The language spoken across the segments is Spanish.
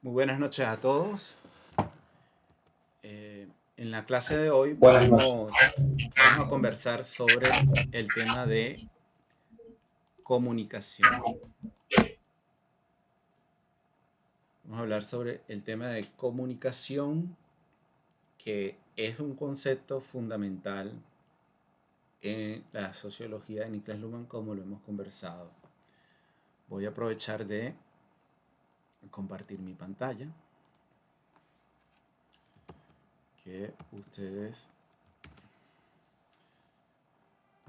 Muy buenas noches a todos. En la clase de hoy Buenas noches. vamos a conversar sobre el tema de comunicación. Vamos a hablar sobre el tema de comunicación, que es un concepto fundamental en la sociología de Niklas Luhmann, como lo hemos conversado. Voy a aprovechar de compartir mi pantalla, que ustedes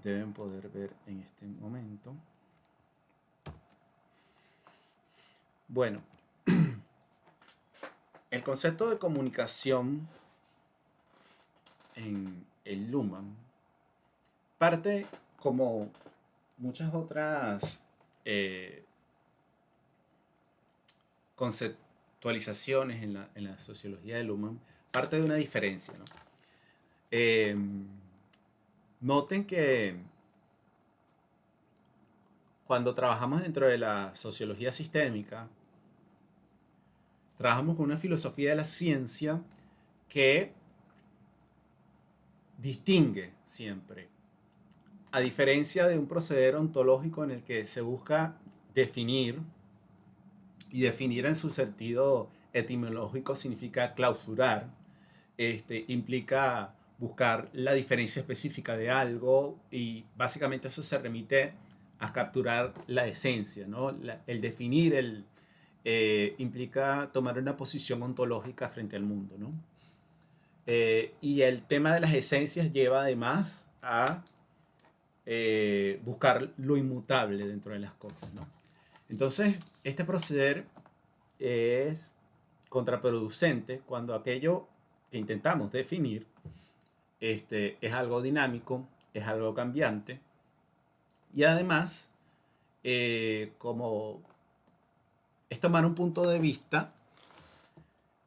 deben poder ver en este momento. Bueno, el concepto de comunicación en el Luhmann parte, como muchas otras eh, conceptualizaciones en la sociología de Luhmann, parte de una diferencia, ¿no? Eh, Noten que cuando trabajamos dentro de la sociología sistémica, trabajamos con una filosofía de la ciencia que distingue siempre, a diferencia de un proceder ontológico en el que se busca definir, y definir en su sentido etimológico significa clausurar, implica buscar la diferencia específica de algo, y básicamente eso se remite a capturar la esencia, ¿no? El definir implica tomar una posición ontológica frente al mundo, ¿no? Y el tema de las esencias lleva además a buscar lo inmutable dentro de las cosas, ¿no? Entonces, este proceder es contraproducente cuando aquello que intentamos definir es algo dinámico, es algo cambiante, y además, como es tomar un punto de vista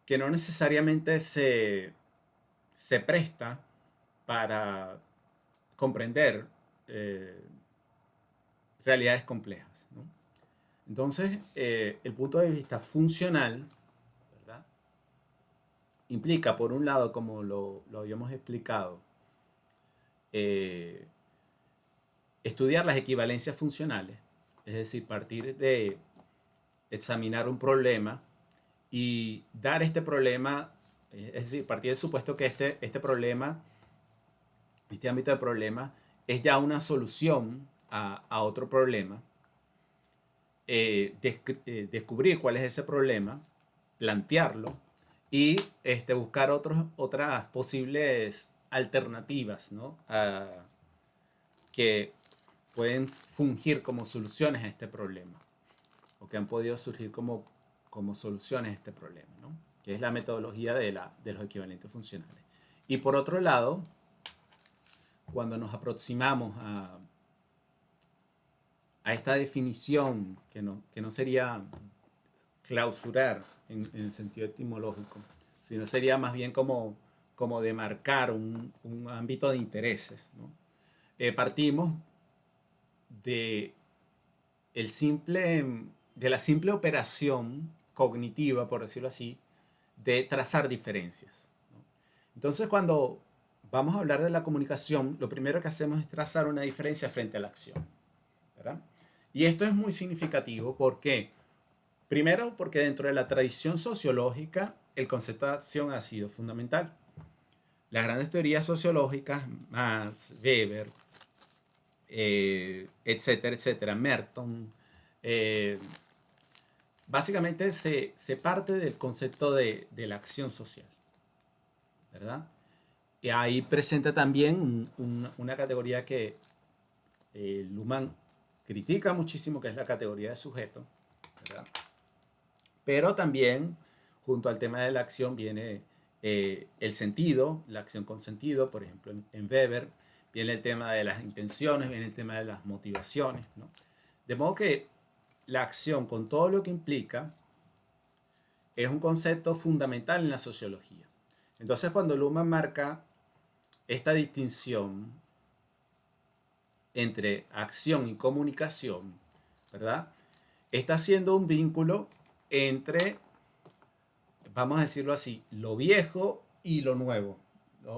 que no necesariamente se presta para comprender eh, realidades complejas, ¿no? Entonces, el punto de vista funcional, ¿verdad?, implica, por un lado, como lo habíamos explicado, eh, estudiar las equivalencias funcionales, es decir, partir de examinar un problema y dar este problema, es decir, partir del supuesto que este problema, este ámbito de problema, es ya una solución a otro problema, descubrir cuál es ese problema, plantearlo y buscar otras posibles alternativas, ¿no?, que pueden fungir como soluciones a este problema, o que han podido surgir como soluciones a este problema, ¿no?, que es la metodología de los equivalentes funcionales. Y por otro lado, cuando nos aproximamos a esta definición, que no sería clausurar en el sentido etimológico, sino sería más bien como demarcar un ámbito de intereses, ¿no? Partimos de, de la simple operación cognitiva, por decirlo así, de trazar diferencias, ¿no? Entonces, cuando vamos a hablar de la comunicación, lo primero que hacemos es trazar una diferencia frente a la acción, ¿verdad? Y esto es muy significativo porque, primero, porque dentro de la tradición sociológica, el concepto de acción ha sido fundamental. Las grandes teorías sociológicas, Marx, Weber, etcétera, etcétera, Merton, eh, básicamente se parte del concepto de la acción social, ¿verdad? Y ahí presenta también una categoría que Luhmann critica muchísimo, que es la categoría de sujeto, ¿verdad? Pero también, junto al tema de la acción, viene el sentido, la acción con sentido, por ejemplo, en Weber, viene el tema de las intenciones, viene el tema de las motivaciones, ¿no? De modo que la acción, con todo lo que implica, es un concepto fundamental en la sociología. Entonces, cuando Luhmann marca esta distinción entre acción y comunicación, ¿verdad?, está haciendo un vínculo entre vamos a decirlo así, lo viejo y lo nuevo,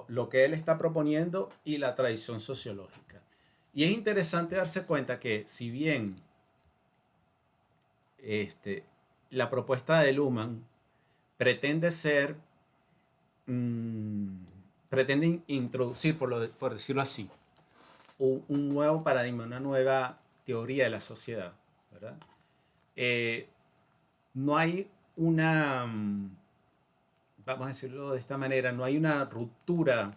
lo que él está proponiendo y la tradición sociológica. Y es interesante darse cuenta que si bien este, la propuesta de Luhmann pretende ser, mm, pretende introducir, por decirlo así, un nuevo paradigma, una nueva teoría de la sociedad, ¿verdad? Eh, no hay una, vamos a decirlo de esta manera, no hay una ruptura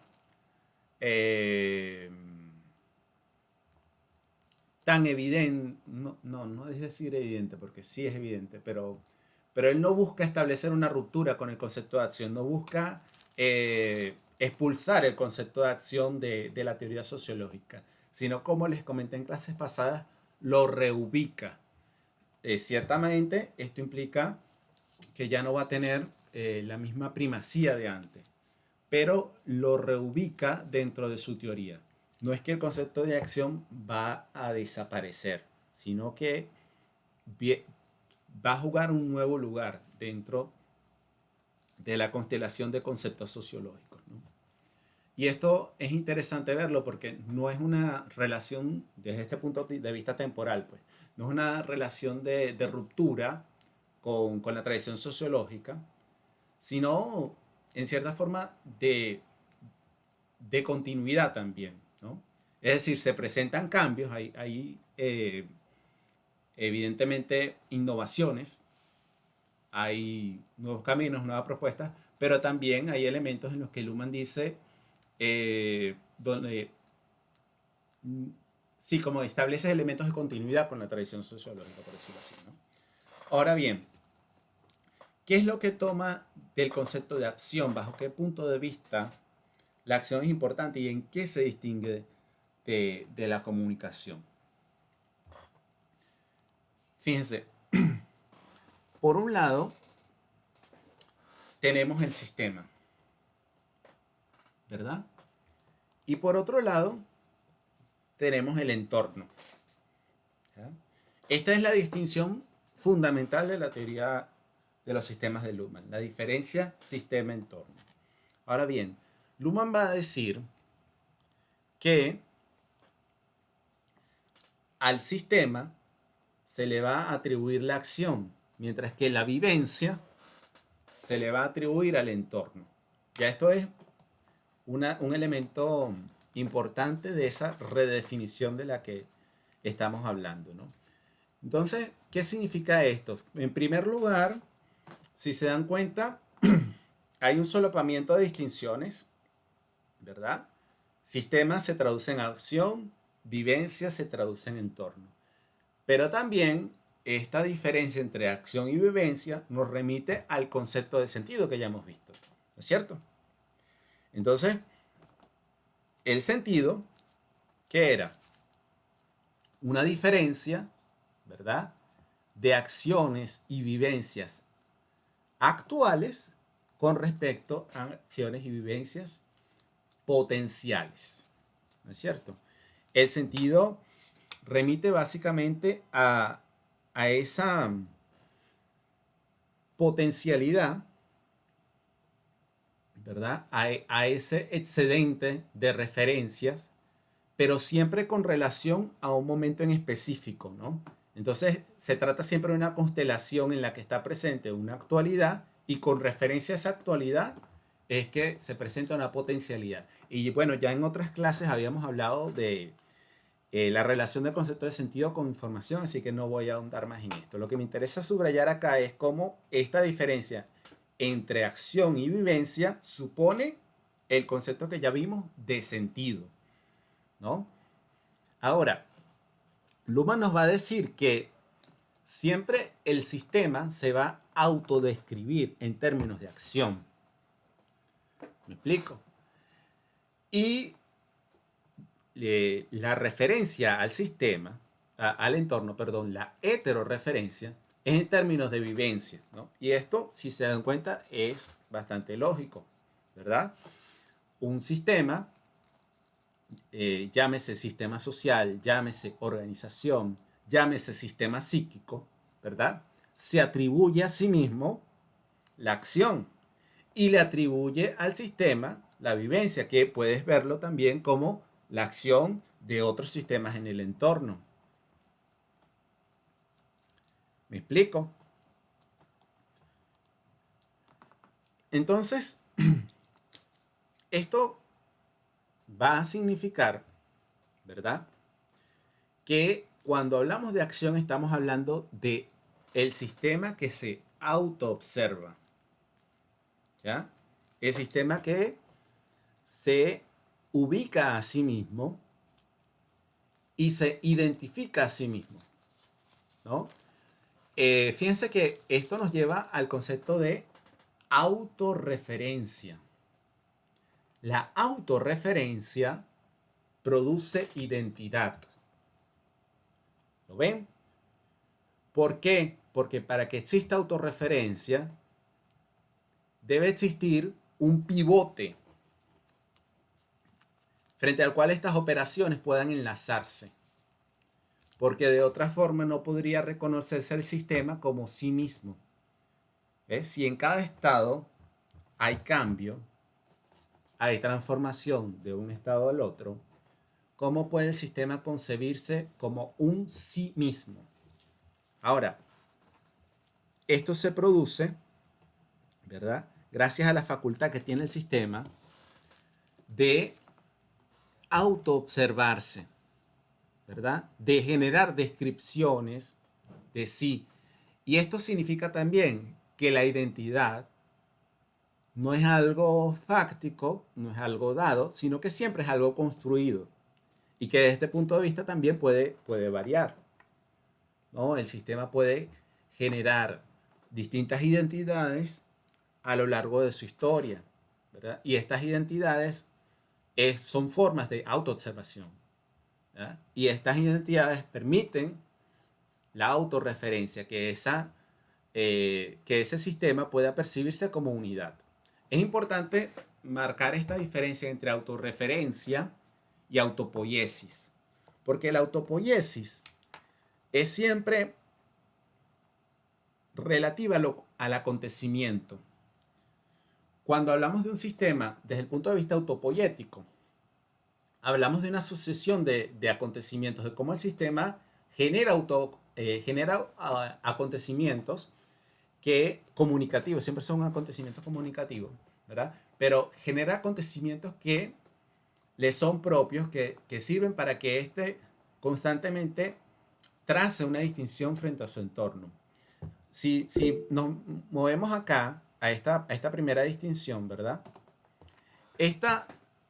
eh, tan evidente, no es decir evidente, porque sí es evidente, pero él no busca establecer una ruptura con el concepto de acción, no busca expulsar el concepto de acción de la teoría sociológica, sino como les comenté en clases pasadas, lo reubica. Ciertamente esto implica que ya no va a tener la misma primacía de antes, pero lo reubica dentro de su teoría. No es que el concepto de acción va a desaparecer, sino que va a jugar un nuevo lugar dentro de la constelación de conceptos sociológicos, ¿no? Y esto es interesante verlo porque no es una relación, desde este punto de vista temporal, pues, no es una relación de ruptura con la tradición sociológica, sino en cierta forma de continuidad también, ¿no? Es decir, se presentan cambios, hay evidentemente innovaciones, hay nuevos caminos, nuevas propuestas, pero también hay elementos en los que Luhmann dice, donde sí, como establece elementos de continuidad con la tradición sociológica, por decirlo así, ¿no? Ahora bien, ¿qué es lo que toma del concepto de acción? ¿Bajo qué punto de vista la acción es importante y en qué se distingue de la comunicación? Fíjense, por un lado tenemos el sistema, ¿verdad? Y por otro lado tenemos el entorno, ¿ya? Esta es la distinción fundamental de la teoría de los sistemas de Luhmann, la diferencia sistema-entorno. Ahora bien, Luhmann va a decir que al sistema se le va a atribuir la acción, mientras que la vivencia se le va a atribuir al entorno. Ya esto es un elemento importante de esa redefinición de la que estamos hablando, ¿no? Entonces, ¿qué significa esto? En primer lugar, si se dan cuenta, hay un solapamiento de distinciones, ¿verdad? Sistema se traduce en acción, vivencia se traduce en entorno. Pero también esta diferencia entre acción y vivencia nos remite al concepto de sentido que ya hemos visto, ¿no es cierto? Entonces, el sentido, ¿qué era? Una diferencia, ¿verdad?, de acciones y vivencias actuales con respecto a acciones y vivencias potenciales, ¿no es cierto? El sentido remite básicamente a esa potencialidad, ¿verdad? A ese excedente de referencias, pero siempre con relación a un momento en específico, ¿no? Entonces, se trata siempre de una constelación en la que está presente una actualidad y con referencia a esa actualidad es que se presenta una potencialidad. Y bueno, ya en otras clases habíamos hablado de la relación del concepto de sentido con información, así que no voy a ahondar más en esto. Lo que me interesa subrayar acá es cómo esta diferencia entre acción y vivencia supone el concepto que ya vimos de sentido, ¿no? Ahora, Luhmann nos va a decir que siempre el sistema se va a autodescribir en términos de acción. ¿Me explico? Y la referencia al sistema, al entorno, perdón, la heterorreferencia, es en términos de vivencia, ¿no? Y esto, si se dan cuenta, es bastante lógico, ¿verdad? Un sistema, llámese sistema social, llámese organización, llámese sistema psíquico, ¿verdad?, se atribuye a sí mismo la acción, y le atribuye al sistema la vivencia, que puedes verlo también como la acción de otros sistemas en el entorno. ¿Me explico? Entonces, esto va a significar, ¿verdad?, que cuando hablamos de acción estamos hablando de el sistema que se autoobserva, ¿ya? El sistema que se ubica a sí mismo y se identifica a sí mismo, ¿no? Fíjense que esto nos lleva al concepto de autorreferencia. La autorreferencia produce identidad. ¿Lo ven? ¿Por qué? Porque para que exista autorreferencia debe existir un pivote frente al cual estas operaciones puedan enlazarse. Porque de otra forma no podría reconocerse el sistema como sí mismo. Si en cada estado hay cambio, hay transformación de un estado al otro, ¿cómo puede el sistema concebirse como un sí mismo? Ahora, esto se produce, ¿verdad?, gracias a la facultad que tiene el sistema de autoobservarse, ¿verdad?, de generar descripciones de sí. Y esto significa también que la identidad no es algo fáctico, no es algo dado, sino que siempre es algo construido y que desde este punto de vista también puede variar, ¿no? El sistema puede generar distintas identidades a lo largo de su historia, ¿verdad? Y estas identidades son formas de autoobservación, ¿verdad? Y estas identidades permiten la autorreferencia, que ese sistema pueda percibirse como unidad. Es importante marcar esta diferencia entre autorreferencia y autopoiesis, porque la autopoiesis es siempre relativa al acontecimiento. Cuando hablamos de un sistema desde el punto de vista autopoiético, hablamos de una sucesión de acontecimientos, de cómo el sistema genera acontecimientos comunicativos, siempre son acontecimientos comunicativos, ¿verdad? Pero genera acontecimientos que le son propios, que sirven para que éste constantemente trace una distinción frente a su entorno. Si nos movemos acá a esta primera distinción, ¿verdad?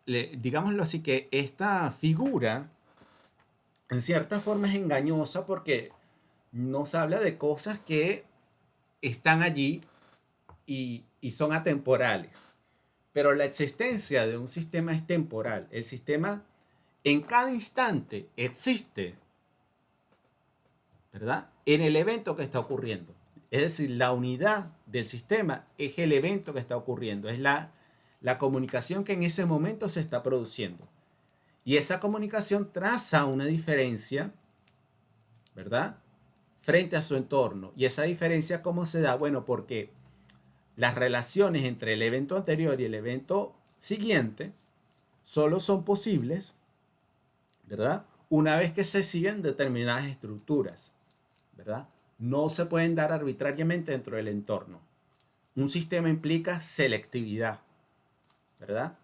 Digámoslo así, que esta figura en cierta forma es engañosa porque nos habla de cosas que están allí y son atemporales. Pero la existencia de un sistema es temporal. El sistema en cada instante existe, ¿verdad?, en el evento que está ocurriendo. Es decir, la unidad del sistema es el evento que está ocurriendo, es la comunicación que en ese momento se está produciendo. Y esa comunicación traza una diferencia, ¿verdad?, frente a su entorno. Y esa diferencia, ¿cómo se da? Bueno, porque las relaciones entre el evento anterior y el evento siguiente solo son posibles, ¿verdad?, una vez que se siguen determinadas estructuras, ¿verdad? No se pueden dar arbitrariamente dentro del entorno. Un sistema implica selectividad, ¿verdad?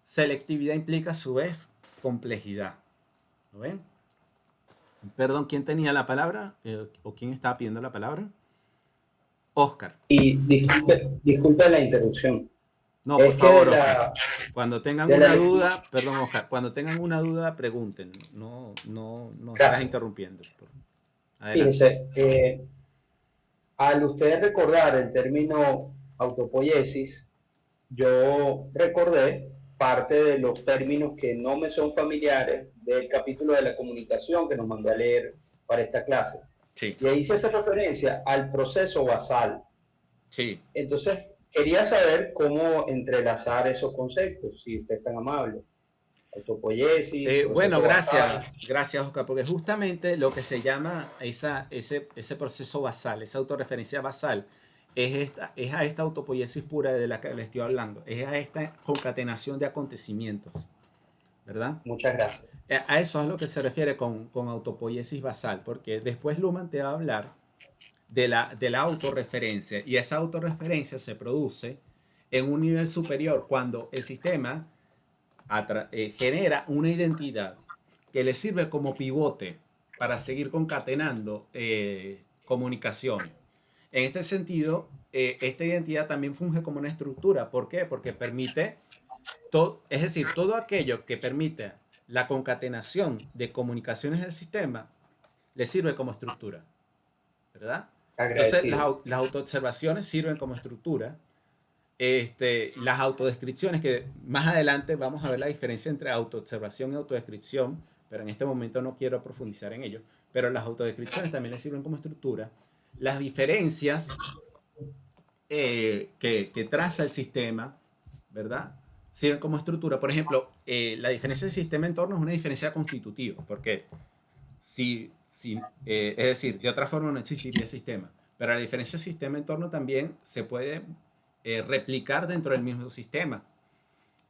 Selectividad implica a su vez complejidad. ¿Lo ven? Perdón, ¿quién tenía la palabra? ¿O quién estaba pidiendo la palabra? Oscar. Y disculpe la interrupción. No, por favor, Oscar. Cuando tengan una duda, perdón, Oscar, cuando tengan una duda, pregunten. No estás interrumpiendo. Adelante. Fíjense, al ustedes recordar el término autopoiesis, yo recordé parte de los términos que no me son familiares del capítulo de la comunicación que nos mandó a leer para esta clase. Sí. Y ahí se hace referencia al proceso basal. Sí. Entonces, quería saber cómo entrelazar esos conceptos, si usted es tan amable. Autopoiesis, bueno, gracias, Oscar, porque justamente lo que se llama ese proceso basal, esa autorreferencia basal, es a esta autopoiesis pura de la que le estoy hablando, es a esta concatenación de acontecimientos, ¿verdad? Muchas gracias. A eso es a lo que se refiere con autopoiesis basal, porque después Luhmann te va a hablar de la autorreferencia, y esa autorreferencia se produce en un nivel superior cuando el sistema genera una identidad que le sirve como pivote para seguir concatenando comunicaciones. En este sentido, esta identidad también funge como una estructura. ¿Por qué? Porque permite, es decir, todo aquello que permite la concatenación de comunicaciones del sistema le sirve como estructura, ¿verdad? Entonces, Agradecido. las autoobservaciones sirven como estructura. Las autodescripciones, que más adelante vamos a ver la diferencia entre autoobservación y autodescripción, pero en este momento no quiero profundizar en ello, pero las autodescripciones también les sirven como estructura. Las diferencias que traza el sistema, ¿verdad? Sirven como estructura. Por ejemplo, la diferencia del sistema-entorno es una diferencia constitutiva, porque es decir, de otra forma no existiría el sistema, pero la diferencia del sistema-entorno también se puede replicar dentro del mismo sistema.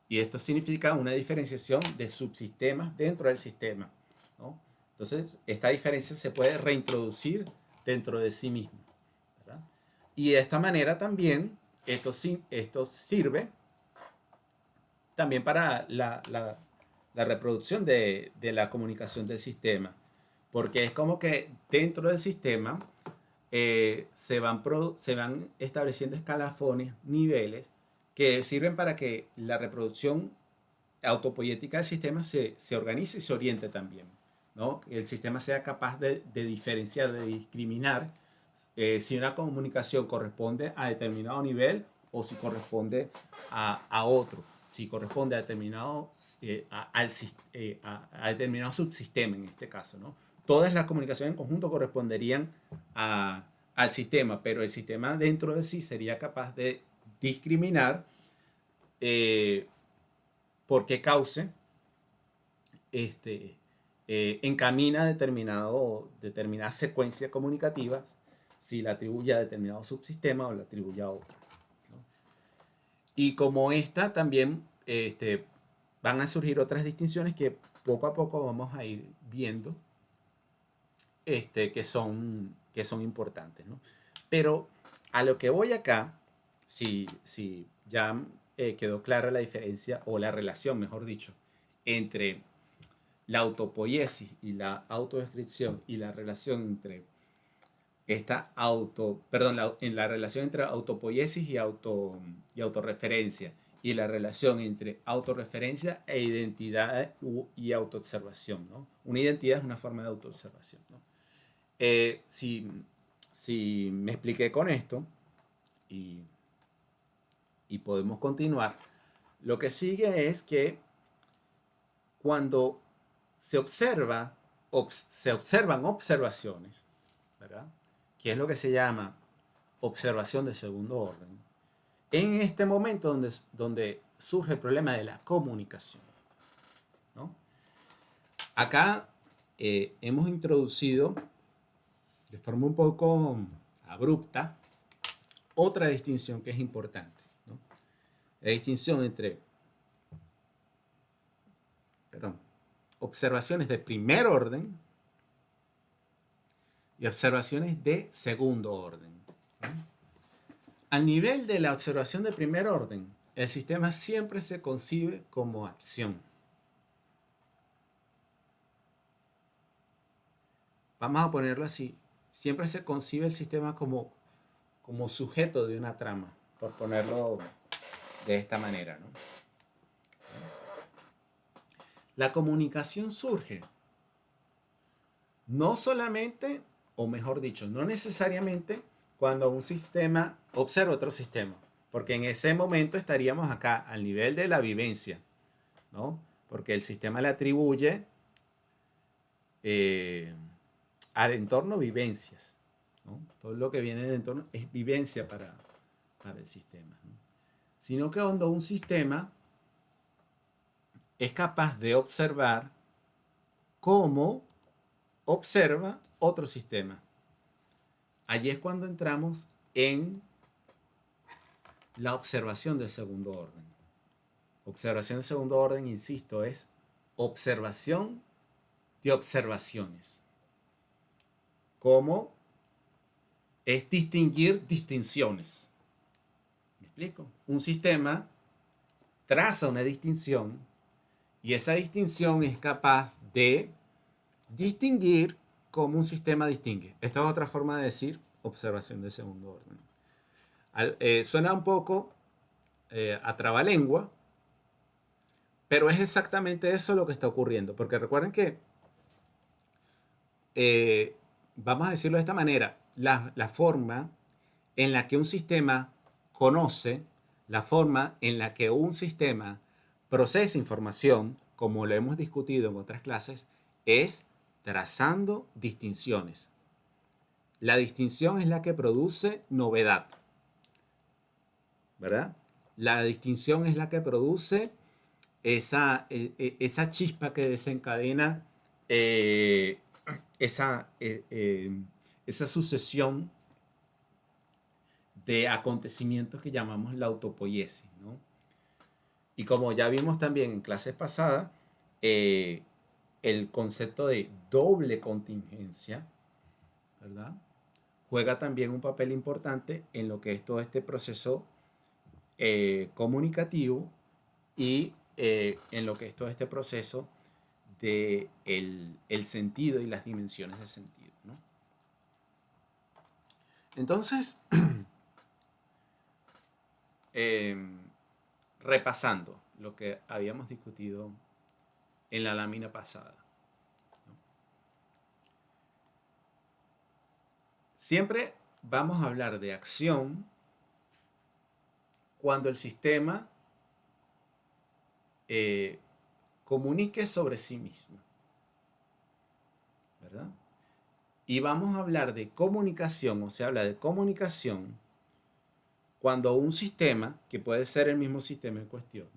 Y esto significa una diferenciación de subsistemas dentro del sistema, ¿no? Entonces, esta diferencia se puede reintroducir dentro de sí misma, ¿verdad? Y de esta manera también, esto sirve también para la reproducción de la comunicación del sistema, porque es como que dentro del sistema se van estableciendo escalafones, niveles, que sirven para que la reproducción autopoética del sistema se organice y se oriente también, ¿no? Que el sistema sea capaz de diferenciar, de discriminar si una comunicación corresponde a determinado nivel o si corresponde a otro, si corresponde a determinado, a determinado subsistema en este caso, ¿no? Todas las comunicaciones en conjunto corresponderían al sistema, pero el sistema dentro de sí sería capaz de discriminar por qué cauce encamina determinadas secuencias comunicativas, si la atribuye a determinado subsistema o la atribuye a otro, ¿no? Y como esta también van a surgir otras distinciones que poco a poco vamos a ir viendo, que son importantes, ¿no? Pero a lo que voy acá, si ya quedó clara la diferencia o la relación, mejor dicho, entre la autopoiesis y la autodescripción, y la relación entre en la relación entre autopoiesis y autorreferencia, y la relación entre autorreferencia e identidad y autoobservación, ¿no? Una identidad es una forma de autoobservación, ¿no? Si me expliqué con esto y, y podemos continuar, lo que sigue es que cuando se observan observaciones, ¿verdad? Que es lo que se llama observación de segundo orden, en este momento donde surge el problema de la comunicación, ¿no? Acá hemos introducido de forma un poco abrupta otra distinción que es importante, ¿no? La distinción entre observaciones de primer orden y observaciones de segundo orden, ¿no? Al nivel de la observación de primer orden, el sistema siempre se concibe como acción. Vamos a ponerlo así. Siempre se concibe el sistema como sujeto de una trama, por ponerlo de esta manera, ¿no? La comunicación surge no solamente, o mejor dicho, no necesariamente cuando un sistema observa otro sistema, porque en ese momento estaríamos acá al nivel de la vivencia, ¿no? Porque el sistema le atribuye al entorno vivencias, ¿no? Todo lo que viene del entorno es vivencia para el sistema, ¿no? Sino que cuando un sistema es capaz de observar cómo observa otro sistema. Allí es cuando entramos en la observación del segundo orden. Observación de segundo orden, insisto, es observación de observaciones. ¿Cómo? Es distinguir distinciones. ¿Me explico? Un sistema traza una distinción y esa distinción es capaz de distinguir cómo un sistema distingue. Esta es otra forma de decir observación de segundo orden. Suena un poco a trabalengua, pero es exactamente eso lo que está ocurriendo. Porque recuerden que, vamos a decirlo de esta manera, la forma en la que un sistema conoce, la forma en la que un sistema procesa información, como lo hemos discutido en otras clases, es trazando distinciones. La distinción es la que produce novedad, ¿verdad? La distinción es la que produce esa chispa que desencadena esa sucesión de acontecimientos que llamamos la autopoiesis, ¿no? Y como ya vimos también en clases pasadas, el concepto de doble contingencia, ¿verdad?, juega también un papel importante en lo que es todo este proceso comunicativo y en lo que es todo este proceso de el sentido y las dimensiones del sentido, ¿no? Entonces, repasando lo que habíamos discutido en la lámina pasada, ¿no? Siempre vamos a hablar de acción cuando el sistema comunique sobre sí mismo, ¿verdad? Y vamos a hablar de comunicación, o se habla de comunicación cuando un sistema, que puede ser el mismo sistema en cuestión,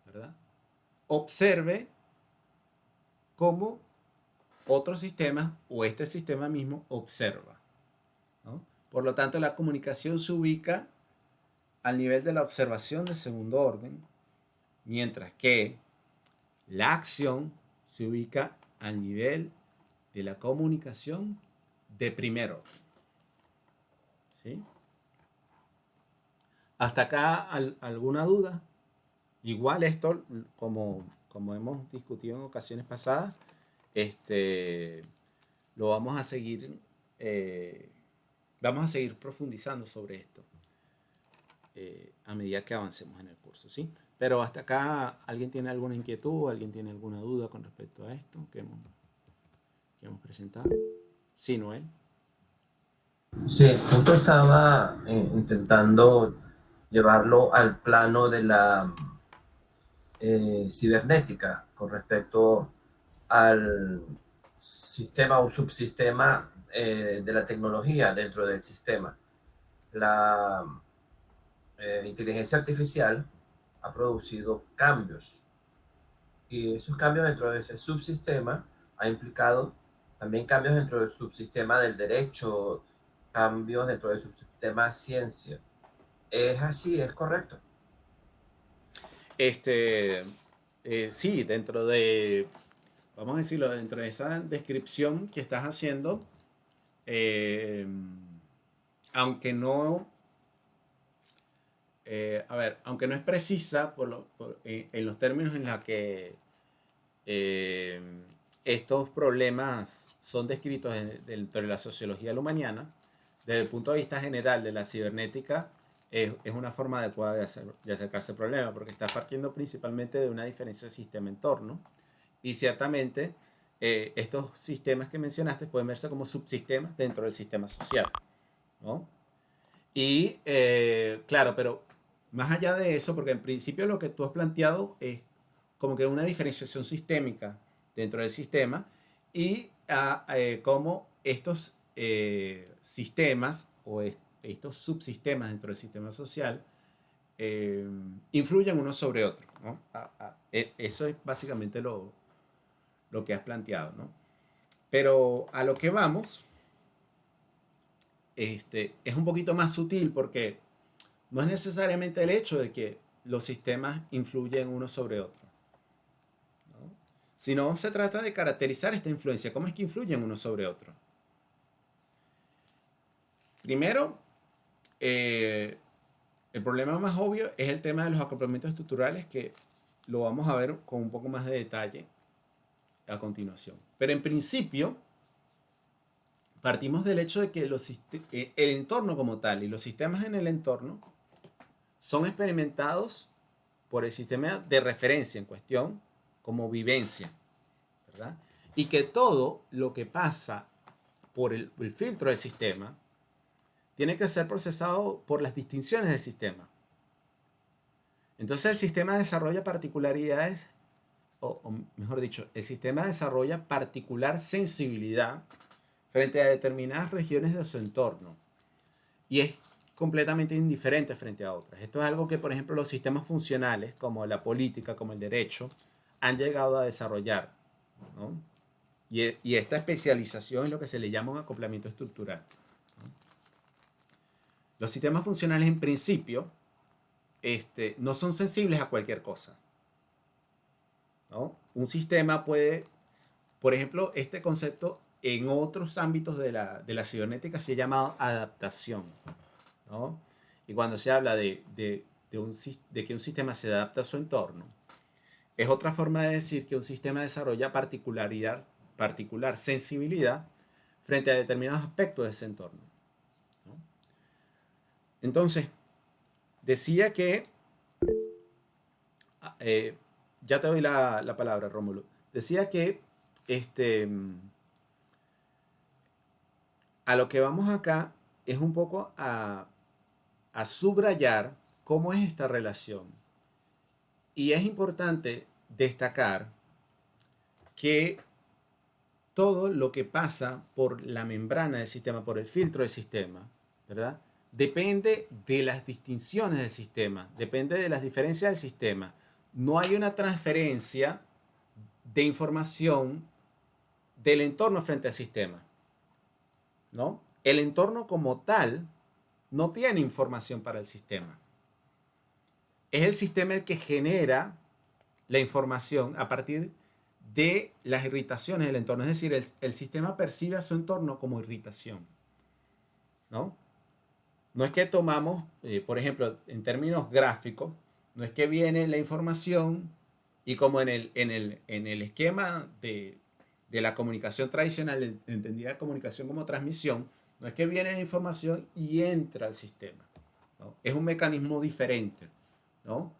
¿verdad?, observe cómo otros sistemas o este sistema mismo observa, ¿no? Por lo tanto, la comunicación se ubica al nivel de la observación de segundo orden, mientras que la acción se ubica al nivel de la comunicación de primer orden. ¿Sí? ¿Hasta acá alguna duda? Igual esto, como hemos discutido en ocasiones pasadas, lo vamos a seguir profundizando sobre esto a medida que avancemos en el curso, ¿sí? Pero hasta acá, ¿alguien tiene alguna inquietud? ¿Alguien tiene alguna duda con respecto a esto que hemos presentado? Sí, Noel. Sí, justo estaba intentando llevarlo al plano de la cibernética con respecto al sistema o subsistema de la tecnología dentro del sistema. La inteligencia artificial ha producido cambios y esos cambios dentro de ese subsistema ha implicado también cambios dentro del subsistema del derecho, cambios dentro del subsistema ciencia. ¿Es así? ¿Es correcto? Sí, vamos a decirlo, dentro de esa descripción que estás haciendo, aunque no, aunque no es precisa en los términos en los que estos problemas son descritos dentro de la sociología lumaniana, desde el punto de vista general de la cibernética, es una forma adecuada de acercarse al problema, porque está partiendo principalmente de una diferencia sistema-entorno, y ciertamente estos sistemas que mencionaste pueden verse como subsistemas dentro del sistema social, ¿no? Y claro, pero más allá de eso, porque en principio lo que tú has planteado es como que una diferenciación sistémica dentro del sistema y cómo estos sistemas o estos subsistemas dentro del sistema social influyen unos sobre otros, ¿no? Eso es básicamente lo que has planteado, ¿no? Pero a lo que vamos, es un poquito más sutil porque no es necesariamente el hecho de que los sistemas influyen uno sobre otro, ¿no? Sino se trata de caracterizar esta influencia, cómo es que influyen uno sobre otro. Primero, eh, el problema más obvio es el tema de los acoplamientos estructurales, que lo vamos a ver con un poco más de detalle a continuación. Pero en principio, partimos del hecho de que el entorno como tal y los sistemas en el entorno son experimentados por el sistema de referencia en cuestión como vivencia, ¿verdad? Y que todo lo que pasa por el filtro del sistema tiene que ser procesado por las distinciones del sistema. Entonces el sistema desarrolla particularidades, o mejor dicho, el sistema desarrolla particular sensibilidad frente a determinadas regiones de su entorno y es completamente indiferente frente a otras. Esto es algo que, por ejemplo, los sistemas funcionales, como la política, como el derecho, han llegado a desarrollar, ¿no? Y esta especialización es lo que se le llama un acoplamiento estructural, ¿no? Los sistemas funcionales, en principio, no son sensibles a cualquier cosa, ¿no? Un sistema puede, por ejemplo, este concepto en otros ámbitos de la cibernética se llama adaptación, ¿no? Y cuando se habla de que un sistema se adapta a su entorno, es otra forma de decir que un sistema desarrolla particular sensibilidad frente a determinados aspectos de ese entorno, ¿no? Entonces, decía que, eh, ya te doy la palabra, Rómulo. Decía que este, a lo que vamos acá es un poco a subrayar cómo es esta relación. Y es importante destacar que todo lo que pasa por la membrana del sistema, por el filtro del sistema, ¿verdad? Depende de las distinciones del sistema, depende de las diferencias del sistema. No hay una transferencia de información del entorno frente al sistema, ¿no? El entorno como tal no tiene información para el sistema. Es el sistema el que genera la información a partir de las irritaciones del entorno. Es decir, el sistema percibe a su entorno como irritación, ¿no? No es que tomamos, por ejemplo, en términos gráficos, no es que viene la información y como en el esquema de la comunicación tradicional, entendida comunicación como transmisión, no es que viene la información y entra al sistema, ¿no? Es un mecanismo diferente, ¿no?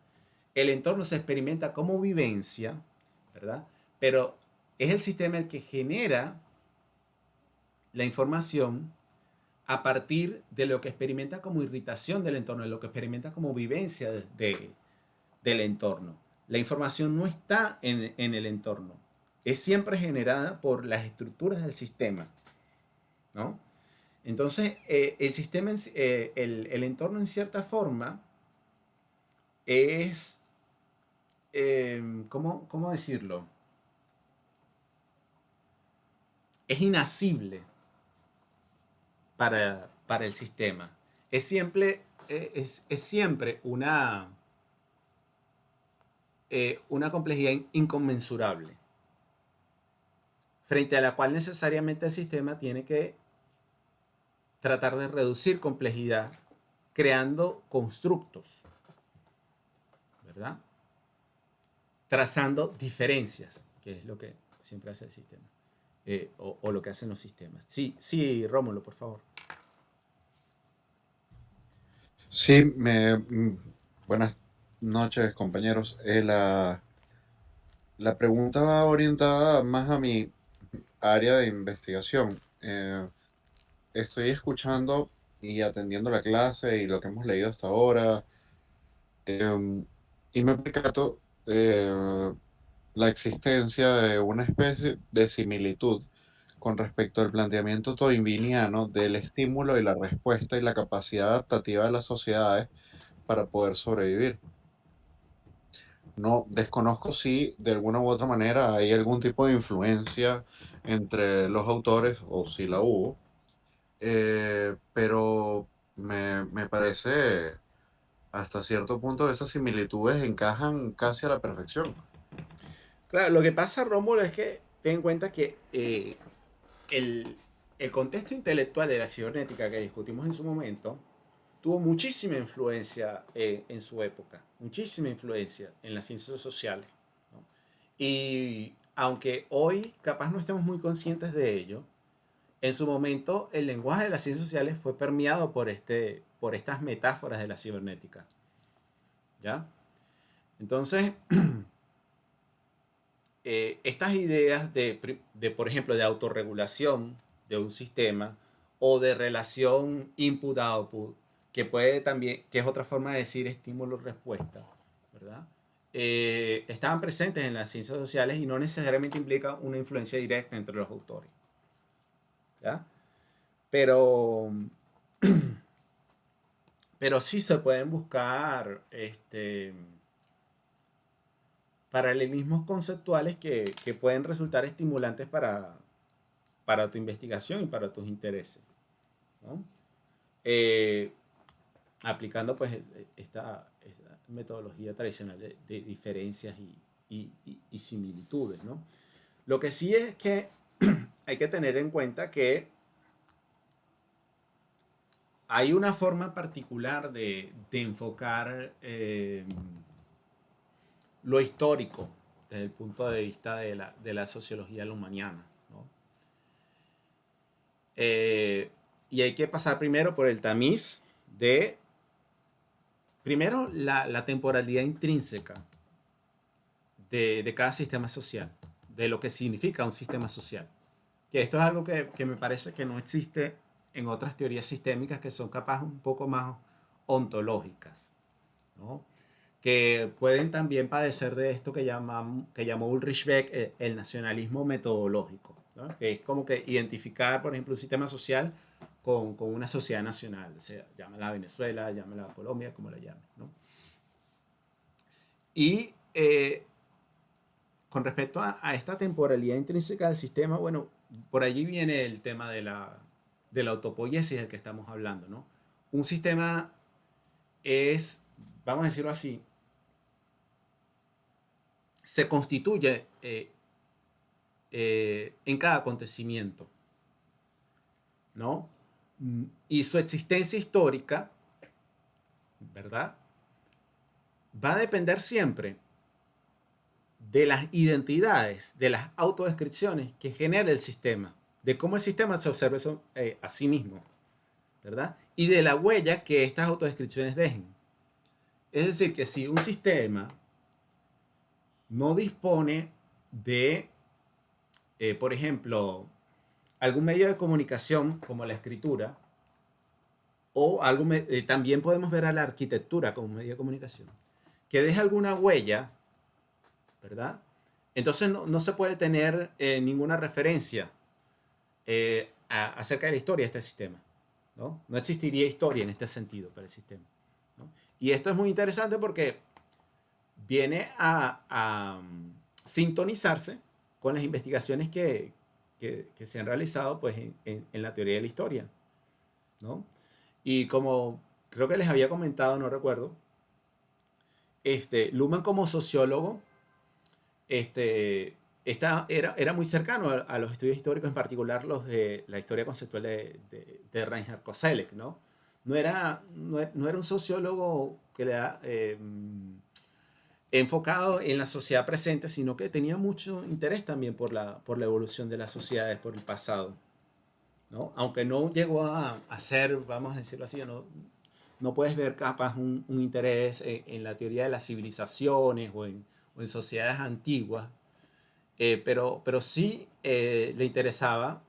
El entorno se experimenta como vivencia, ¿verdad? Pero es el sistema el que genera la información a partir de lo que experimenta como irritación del entorno, de lo que experimenta como vivencia del entorno. La información no está en el entorno, es siempre generada por las estructuras del sistema, ¿no? Entonces, el sistema, el entorno en cierta forma es, ¿cómo decirlo? Es inasible para el sistema. Es siempre una complejidad inconmensurable, frente a la cual necesariamente el sistema tiene que tratar de reducir complejidad creando constructos, ¿verdad? Trazando diferencias, que es lo que siempre hace el sistema, o lo que hacen los sistemas. Sí, sí, Rómulo, por favor. Sí, buenas noches, compañeros. La pregunta va orientada más a mi área de investigación. Estoy escuchando y atendiendo la clase y lo que hemos leído hasta ahora, y me percato la existencia de una especie de similitud con respecto al planteamiento toynbiniano del estímulo y la respuesta y la capacidad adaptativa de las sociedades para poder sobrevivir. No desconozco si de alguna u otra manera hay algún tipo de influencia entre los autores o si la hubo, pero me parece hasta cierto punto esas similitudes encajan casi a la perfección. Claro, lo que pasa, Rómulo, es que ten en cuenta que el, el contexto intelectual de la cibernética que discutimos en su momento tuvo muchísima influencia en su época, muchísima influencia en las ciencias sociales, ¿no? Y aunque hoy capaz no estemos muy conscientes de ello, en su momento el lenguaje de las ciencias sociales fue permeado por estas metáforas de la cibernética, ¿ya? Entonces, estas ideas por ejemplo, de autorregulación de un sistema o de relación input-output, que puede también, que es otra forma de decir estímulo-respuesta, ¿verdad? Estaban presentes en las ciencias sociales y no necesariamente implica una influencia directa entre los autores, ¿ya? Pero, pero sí se pueden buscar paralelismos conceptuales que pueden resultar estimulantes para tu investigación y para tus intereses, ¿no? Eh, aplicando pues esta metodología tradicional de diferencias y similitudes, ¿no? Lo que sí es que hay que tener en cuenta que hay una forma particular de enfocar lo histórico desde el punto de vista de la sociología lumaniana, ¿no? Y hay que pasar primero por el tamiz de, primero, la temporalidad intrínseca de cada sistema social, de lo que significa un sistema social. Que esto es algo que me parece que no existe en otras teorías sistémicas que son capaz un poco más ontológicas, ¿no? Que pueden también padecer de esto que llamó Ulrich Beck el nacionalismo metodológico, ¿no? Que es como que identificar, por ejemplo, un sistema social con una sociedad nacional, o sea, llámala Venezuela, llámala Colombia, como la llamen, ¿no? Y con respecto a esta temporalidad intrínseca del sistema, bueno, por allí viene el tema de la autopoiesis del que estamos hablando, ¿no? Un sistema es, vamos a decirlo así, se constituye en cada acontecimiento, ¿no? Y su existencia histórica, ¿verdad? Va a depender siempre de las identidades, de las autodescripciones que genera el sistema, de cómo el sistema se observa a sí mismo, ¿verdad? Y de la huella que estas autodescripciones dejen. Es decir, que si un sistema no dispone de, por ejemplo, algún medio de comunicación como la escritura, o también podemos ver a la arquitectura como un medio de comunicación, que deje alguna huella, ¿verdad? Entonces no se puede tener ninguna referencia acerca de la historia de este sistema, ¿no? No existiría historia en este sentido para el sistema, ¿no? Y esto es muy interesante porque viene a sintonizarse con las investigaciones que se han realizado pues, en la teoría de la historia, ¿no? Y como creo que les había comentado, no recuerdo, Luhmann como sociólogo era muy cercano a los estudios históricos, en particular los de la historia conceptual de Reinhard Koselleck, ¿no? No era un sociólogo que enfocado en la sociedad presente, sino que tenía mucho interés también por la evolución de las sociedades, por el pasado, ¿no? Aunque no llegó a ser, vamos a decirlo así, no puedes ver capaz un interés en la teoría de las civilizaciones o en sociedades antiguas, pero sí le interesaba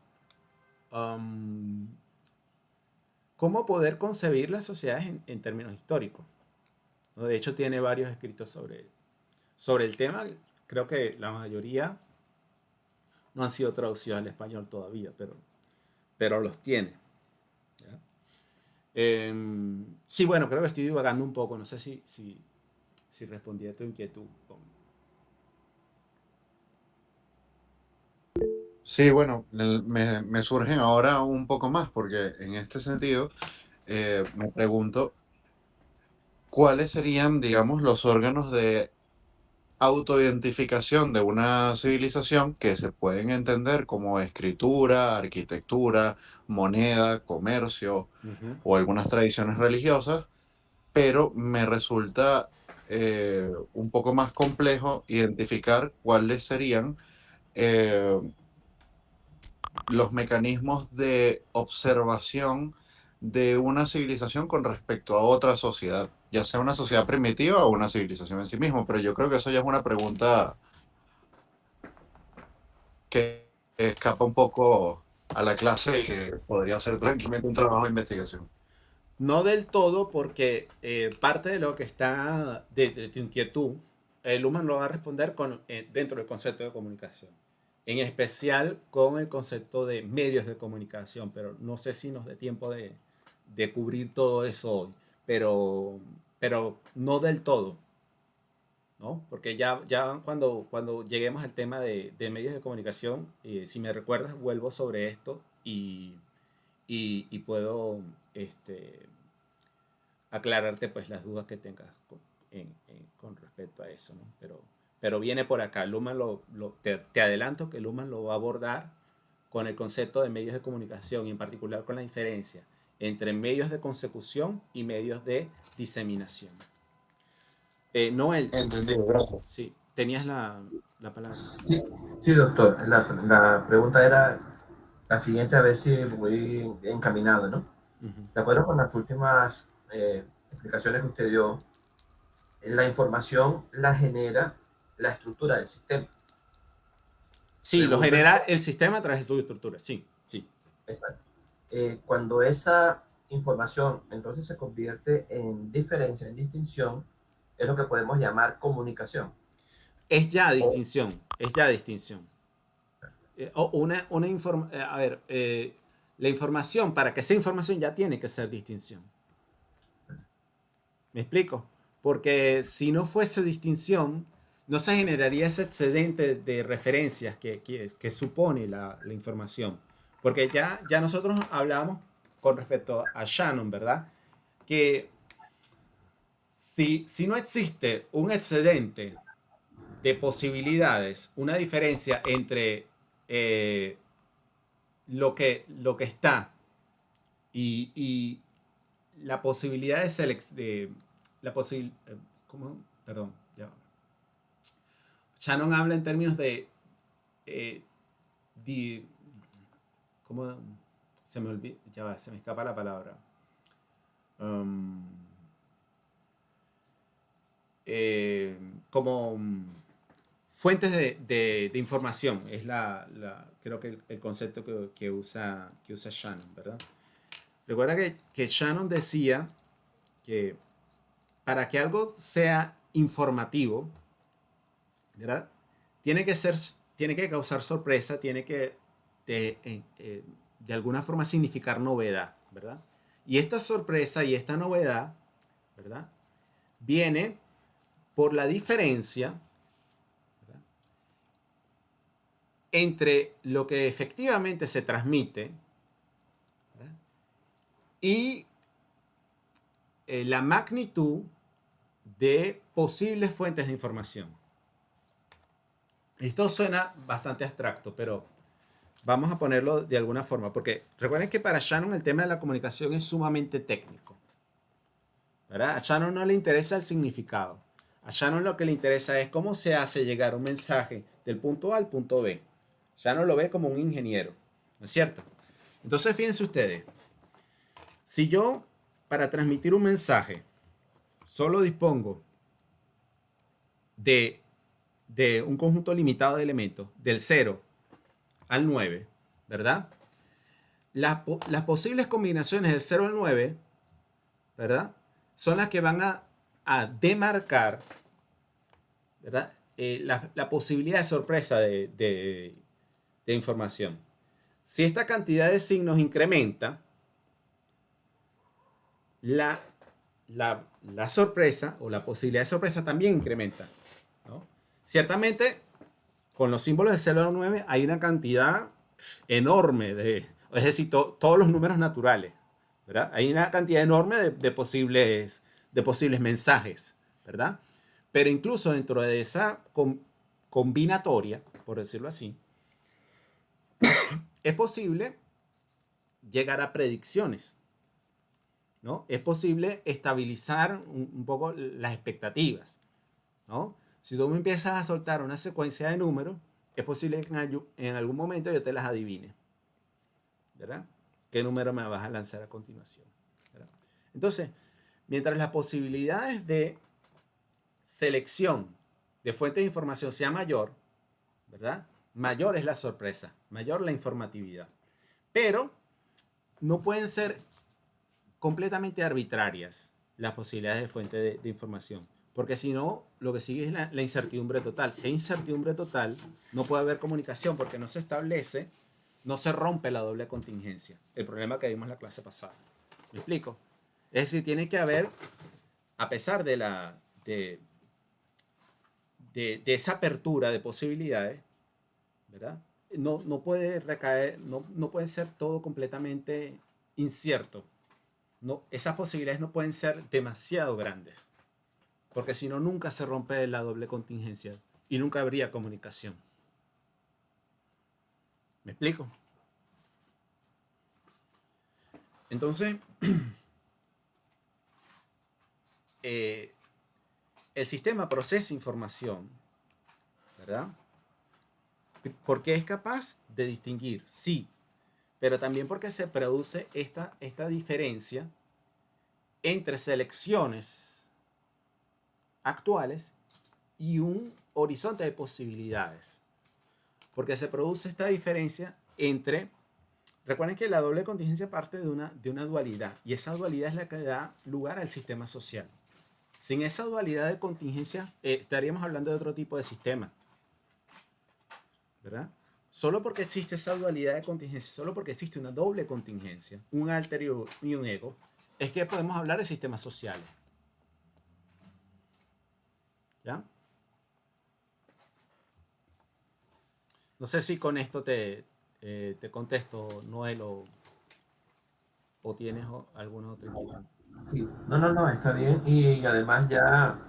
cómo poder concebir las sociedades en términos históricos, ¿no? De hecho, tiene varios escritos sobre el tema. Creo que la mayoría no han sido traducidos al español todavía, pero los tiene, ¿ya? Sí, bueno, creo que estoy divagando un poco. No sé si respondí a tu inquietud. Sí, bueno, me surgen ahora un poco más, porque en este sentido me pregunto ¿cuáles serían, digamos, los órganos de autoidentificación de una civilización que se pueden entender como escritura, arquitectura, moneda, comercio Ujú. o algunas tradiciones religiosas? Pero me resulta un poco más complejo identificar cuáles serían eh, los mecanismos de observación de una civilización con respecto a otra sociedad, ya sea una sociedad primitiva o una civilización en sí mismo. Pero yo creo que eso ya es una pregunta que escapa un poco a la clase y que podría ser tranquilamente un trabajo de investigación. No del todo, porque parte de lo que está de tu inquietud, Luhmann lo va a responder dentro del concepto de comunicación, en especial con el concepto de medios de comunicación, pero no sé si nos dé tiempo de cubrir todo eso hoy, pero, pero no del todo, ¿no? Porque ya cuando lleguemos al tema de medios de comunicación, si me recuerdas, vuelvo sobre esto y puedo este, aclararte pues las dudas que tengas con respecto a eso, ¿no? Pero viene por acá. Luhmann te adelanto que Luhmann lo va a abordar con el concepto de medios de comunicación y en particular con la diferencia entre medios de consecución y medios de diseminación. Noel, Entendido, gracias. sí, tenías la palabra. Sí, sí, doctor. La pregunta era la siguiente, a ver si voy encaminado, ¿no? Ujú. De acuerdo con las últimas explicaciones que usted dio, la información la genera la estructura del sistema. Sí, lo Pregunto genera entonces, el sistema a través de su estructura. Sí, sí. exacto. Cuando esa información entonces se convierte en diferencia, en distinción, es lo que podemos llamar comunicación. Es ya O, distinción, es ya distinción. A ver, la información, para que sea información ya tiene que ser distinción. ¿Me explico? Porque si no fuese distinción, no se generaría ese excedente de referencias que supone la información. Porque ya nosotros hablamos con respecto a Shannon, ¿verdad? Que si no existe un excedente de posibilidades, una diferencia entre eh, lo que está y la posibilidad de selección, la posibil ¿cómo? Perdón, ya. Shannon habla en términos de, eh, di- ¿cómo? Se me olvida, ya va, se me escapa la palabra. Um, eh, como fuentes de información, es creo que el concepto que usa Shannon, ¿verdad? Recuerda que Shannon decía que para que algo sea informativo, ¿verdad? Tiene que causar sorpresa, tiene que de alguna forma significar novedad, ¿verdad? Y esta sorpresa y esta novedad, ¿verdad? Viene por la diferencia, ¿verdad?, entre lo que efectivamente se transmite, ¿verdad?, y la magnitud de posibles fuentes de información. Esto suena bastante abstracto, pero vamos a ponerlo de alguna forma, porque recuerden que para Shannon el tema de la comunicación es sumamente técnico, ¿verdad? A Shannon no le interesa el significado. A Shannon lo que le interesa es cómo se hace llegar un mensaje del punto A al punto B. Shannon lo ve como un ingeniero, ¿no es cierto? Entonces, fíjense ustedes, si yo para transmitir un mensaje solo dispongo de, de un conjunto limitado de elementos, del 0 al 9, ¿verdad? Las posibles combinaciones del 0 al 9, ¿verdad?, son las que van a demarcar, ¿verdad?, la posibilidad de sorpresa de información. Si esta cantidad de signos incrementa, la, la sorpresa o la posibilidad de sorpresa también incrementa, ¿no? Ciertamente, con los símbolos del 0 al 9 hay una cantidad enorme es decir, todos los números naturales, ¿verdad? Hay una cantidad enorme de de posibles mensajes, ¿verdad? Pero incluso dentro de esa combinatoria, por decirlo así, es posible llegar a predicciones, ¿no? Es posible estabilizar un poco las expectativas, ¿no? Si tú me empiezas a soltar una secuencia de números, es posible que en algún momento yo te las adivine, ¿verdad? ¿Qué número me vas a lanzar a continuación? ¿Verdad? Entonces, mientras las posibilidades de selección de fuentes de información sea mayor, ¿verdad? Mayor es la sorpresa, mayor la informatividad. Pero no pueden ser completamente arbitrarias las posibilidades de fuente de información, porque si no, lo que sigue es la incertidumbre total. Si hay incertidumbre total, no puede haber comunicación porque no se establece, no se rompe la doble contingencia. El problema que vimos en la clase pasada. ¿Me explico? Es decir, tiene que haber, a pesar de esa apertura de posibilidades, ¿verdad? No puede recaer, no puede ser todo completamente incierto. No, esas posibilidades no pueden ser demasiado grandes, porque si no, nunca se rompe la doble contingencia y nunca habría comunicación. ¿Me explico? Entonces, el sistema procesa información, ¿verdad? Porque es capaz de distinguir, sí, pero también porque se produce esta diferencia entre selecciones actuales y un horizonte de posibilidades. Porque se produce esta diferencia entre... Recuerden que la doble contingencia parte de una dualidad, y esa dualidad es la que da lugar al sistema social. Sin esa dualidad de contingencia, estaríamos hablando de otro tipo de sistema, ¿verdad? Solo porque existe esa dualidad de contingencia, solo porque existe una doble contingencia, un alter y un ego, es que podemos hablar de sistemas sociales. ¿Ya? No sé si con esto te contesto, Noel, o tienes alguna otra inquietud. Sí, no, está bien. Y además ya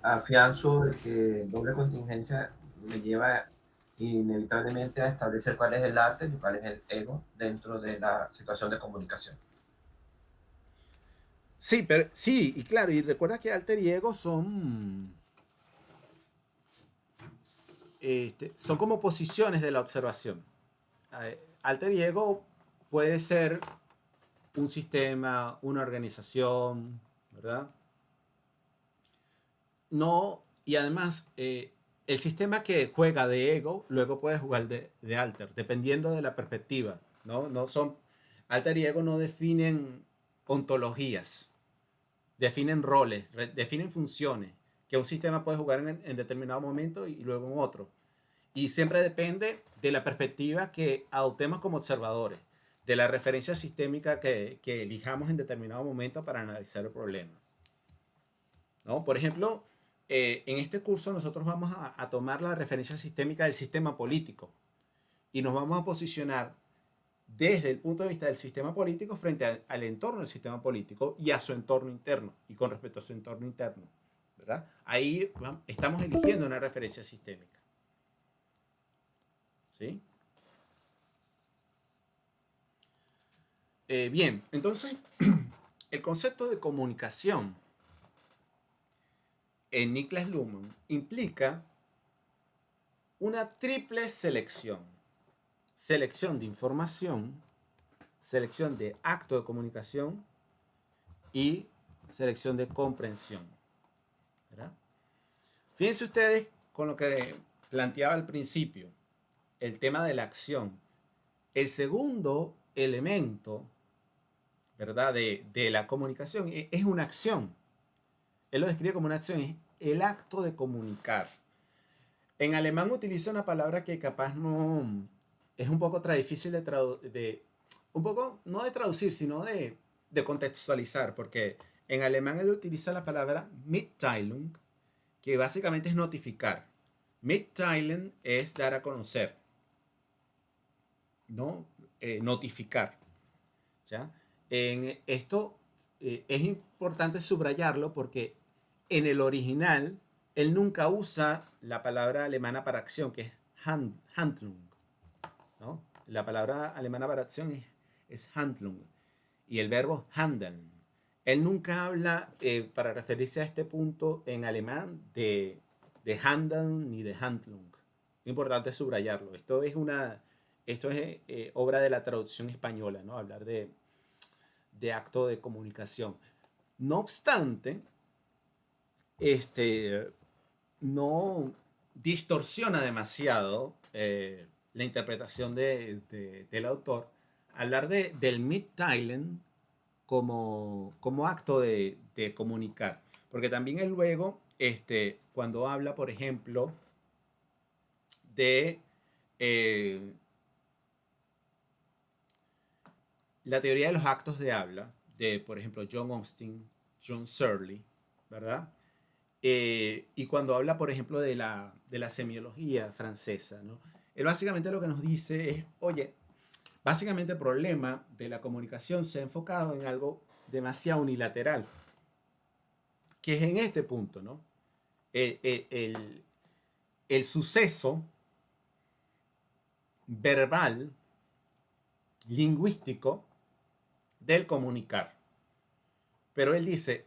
afianzo de que doble contingencia me lleva inevitablemente a establecer cuál es el arte y cuál es el ego dentro de la situación de comunicación. Sí, pero sí, y claro, y recuerda que alter y ego son como posiciones de la observación. Alter y ego puede ser un sistema, una organización, ¿verdad? No, y además, el sistema que juega de ego, luego puede jugar de alter, dependiendo de la perspectiva, ¿no? Alter y ego no definen ontologías, definen roles, definen funciones que un sistema puede jugar en determinado momento y luego en otro. Y siempre depende de la perspectiva que adoptemos como observadores, de la referencia sistémica que elijamos en determinado momento para analizar el problema, ¿no? Por ejemplo, en este curso nosotros vamos a tomar la referencia sistémica del sistema político y nos vamos a posicionar desde el punto de vista del sistema político frente al entorno del sistema político y a su entorno interno, y con respecto a su entorno interno, ¿verdad? Ahí estamos eligiendo una referencia sistémica. ¿Sí? Bien, entonces, el concepto de comunicación en Niklas Luhmann implica una triple selección. Selección de información, selección de acto de comunicación y selección de comprensión, ¿verdad? Fíjense ustedes con lo que planteaba al principio, el tema de la acción. El segundo elemento, ¿verdad?, de la comunicación es una acción. Él lo describe como una acción, es el acto de comunicar. En alemán utiliza una palabra que capaz no es un poco difícil un poco, no de traducir, sino de contextualizar, porque en alemán él utiliza la palabra Mitteilung, que básicamente es notificar. Mitteilen es dar a conocer, ¿no? Notificar, ¿ya? En esto es importante subrayarlo porque en el original él nunca usa la palabra alemana para acción, que es Handlung, ¿no? La palabra alemana para acción es Handlung y el verbo handeln. Él nunca habla, para referirse a este punto en alemán, de handeln ni de Handlung. Importante subrayarlo. Esto es obra de la traducción española, ¿no? Hablar de acto de comunicación. No obstante, no distorsiona demasiado la interpretación del autor. Hablar del Mitteilen como acto de comunicar. Porque también él luego, cuando habla, por ejemplo, de la teoría de los actos de habla, de, por ejemplo, John Austin, John Searle, ¿verdad? Y cuando habla, por ejemplo, de la semiología francesa, ¿no? Él básicamente lo que nos dice es, oye, básicamente el problema de la comunicación se ha enfocado en algo demasiado unilateral, que es en este punto, ¿no? El suceso verbal, lingüístico, del comunicar. Pero él dice,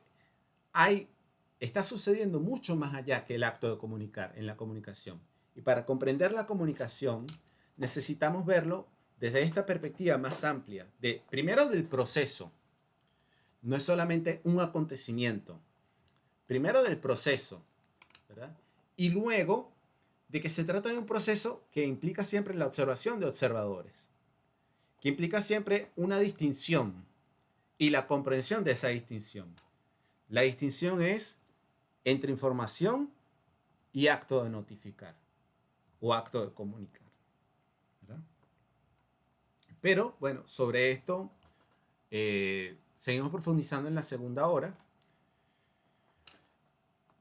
está sucediendo mucho más allá que el acto de comunicar en la comunicación. Y para comprender la comunicación necesitamos verlo desde esta perspectiva más amplia, primero del proceso. No es solamente un acontecimiento. Primero del proceso, ¿verdad? Y luego de que se trata de un proceso que implica siempre la observación de observadores, que implica siempre una distinción y la comprensión de esa distinción. La distinción es entre información y acto de notificar o acto de comunicar, ¿verdad? Pero bueno, sobre esto seguimos profundizando en la segunda hora,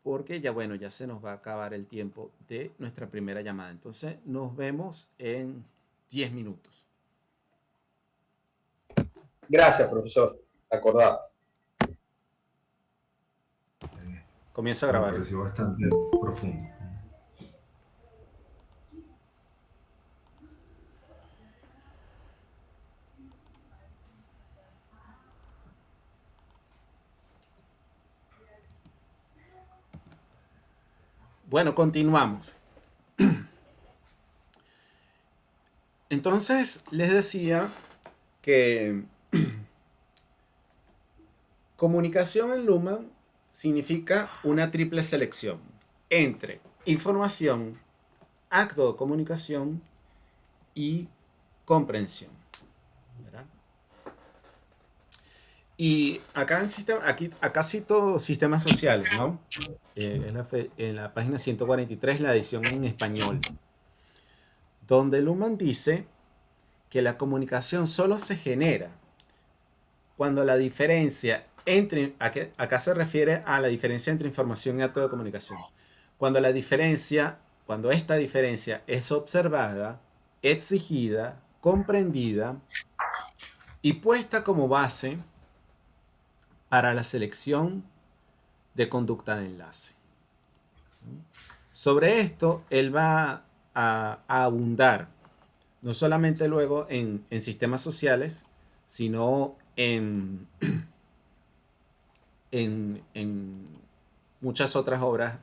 porque ya bueno, ya se nos va a acabar el tiempo de nuestra primera llamada. Entonces nos vemos en 10 minutos. Gracias, profesor. Acordado. Comienzo a grabar. Me pareció bastante profundo. Bueno, continuamos. Entonces, les decía que comunicación en Luhmann significa una triple selección entre información, acto de comunicación y comprensión, ¿verdad? Y acá cito sistemas sociales, ¿no? En la página 143, la edición en español, donde Luhmann dice que la comunicación solo se genera cuando la diferencia acá se refiere a la diferencia entre información y acto de comunicación. Cuando esta diferencia es observada, exigida, comprendida y puesta como base para la selección de conducta de enlace. Sobre esto, él va a abundar, no solamente luego en sistemas sociales, sino en muchas otras obras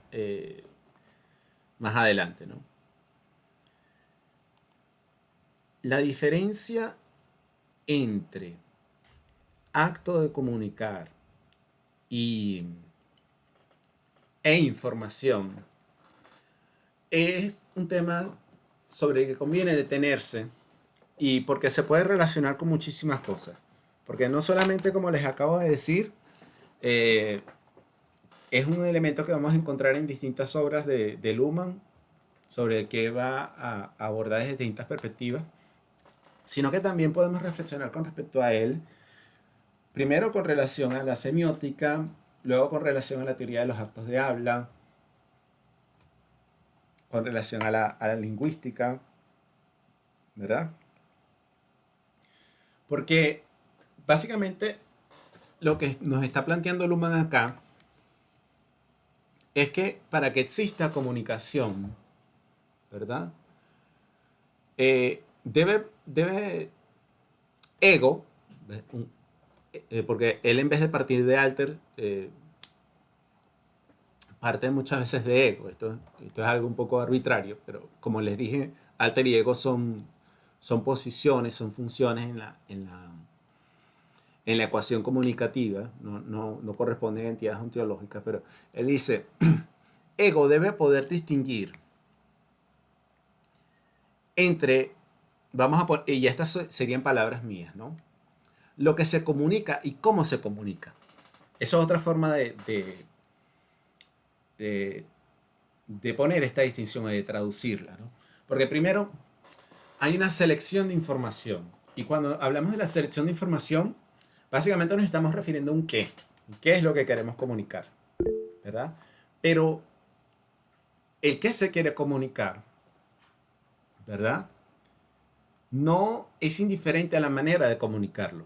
más adelante, ¿no? La diferencia entre acto de comunicar e información es un tema sobre el que conviene detenerse, y porque se puede relacionar con muchísimas cosas. Porque no solamente, como les acabo de decir, es un elemento que vamos a encontrar en distintas obras de Luhmann, sobre el que va a abordar desde distintas perspectivas, sino que también podemos reflexionar con respecto a él, primero con relación a la semiótica, luego con relación a la teoría de los actos de habla, con relación a la lingüística, ¿verdad? Porque básicamente lo que nos está planteando Luhmann acá es que para que exista comunicación, ¿verdad? Debe ego, porque él en vez de partir de alter, parte muchas veces de ego. Esto es algo un poco arbitrario, pero como les dije, alter y ego son posiciones, son funciones en la ecuación comunicativa, no corresponden a entidades ontológicas, pero él dice, ego debe poder distinguir entre, vamos a poner, y estas serían palabras mías, ¿no? Lo que se comunica y cómo se comunica. Esa es otra forma de poner esta distinción y de traducirla, ¿no? Porque primero hay una selección de información, y cuando hablamos de la selección de información, básicamente nos estamos refiriendo a un qué. ¿Qué es lo que queremos comunicar? ¿Verdad? Pero el qué se quiere comunicar, ¿verdad? No es indiferente a la manera de comunicarlo.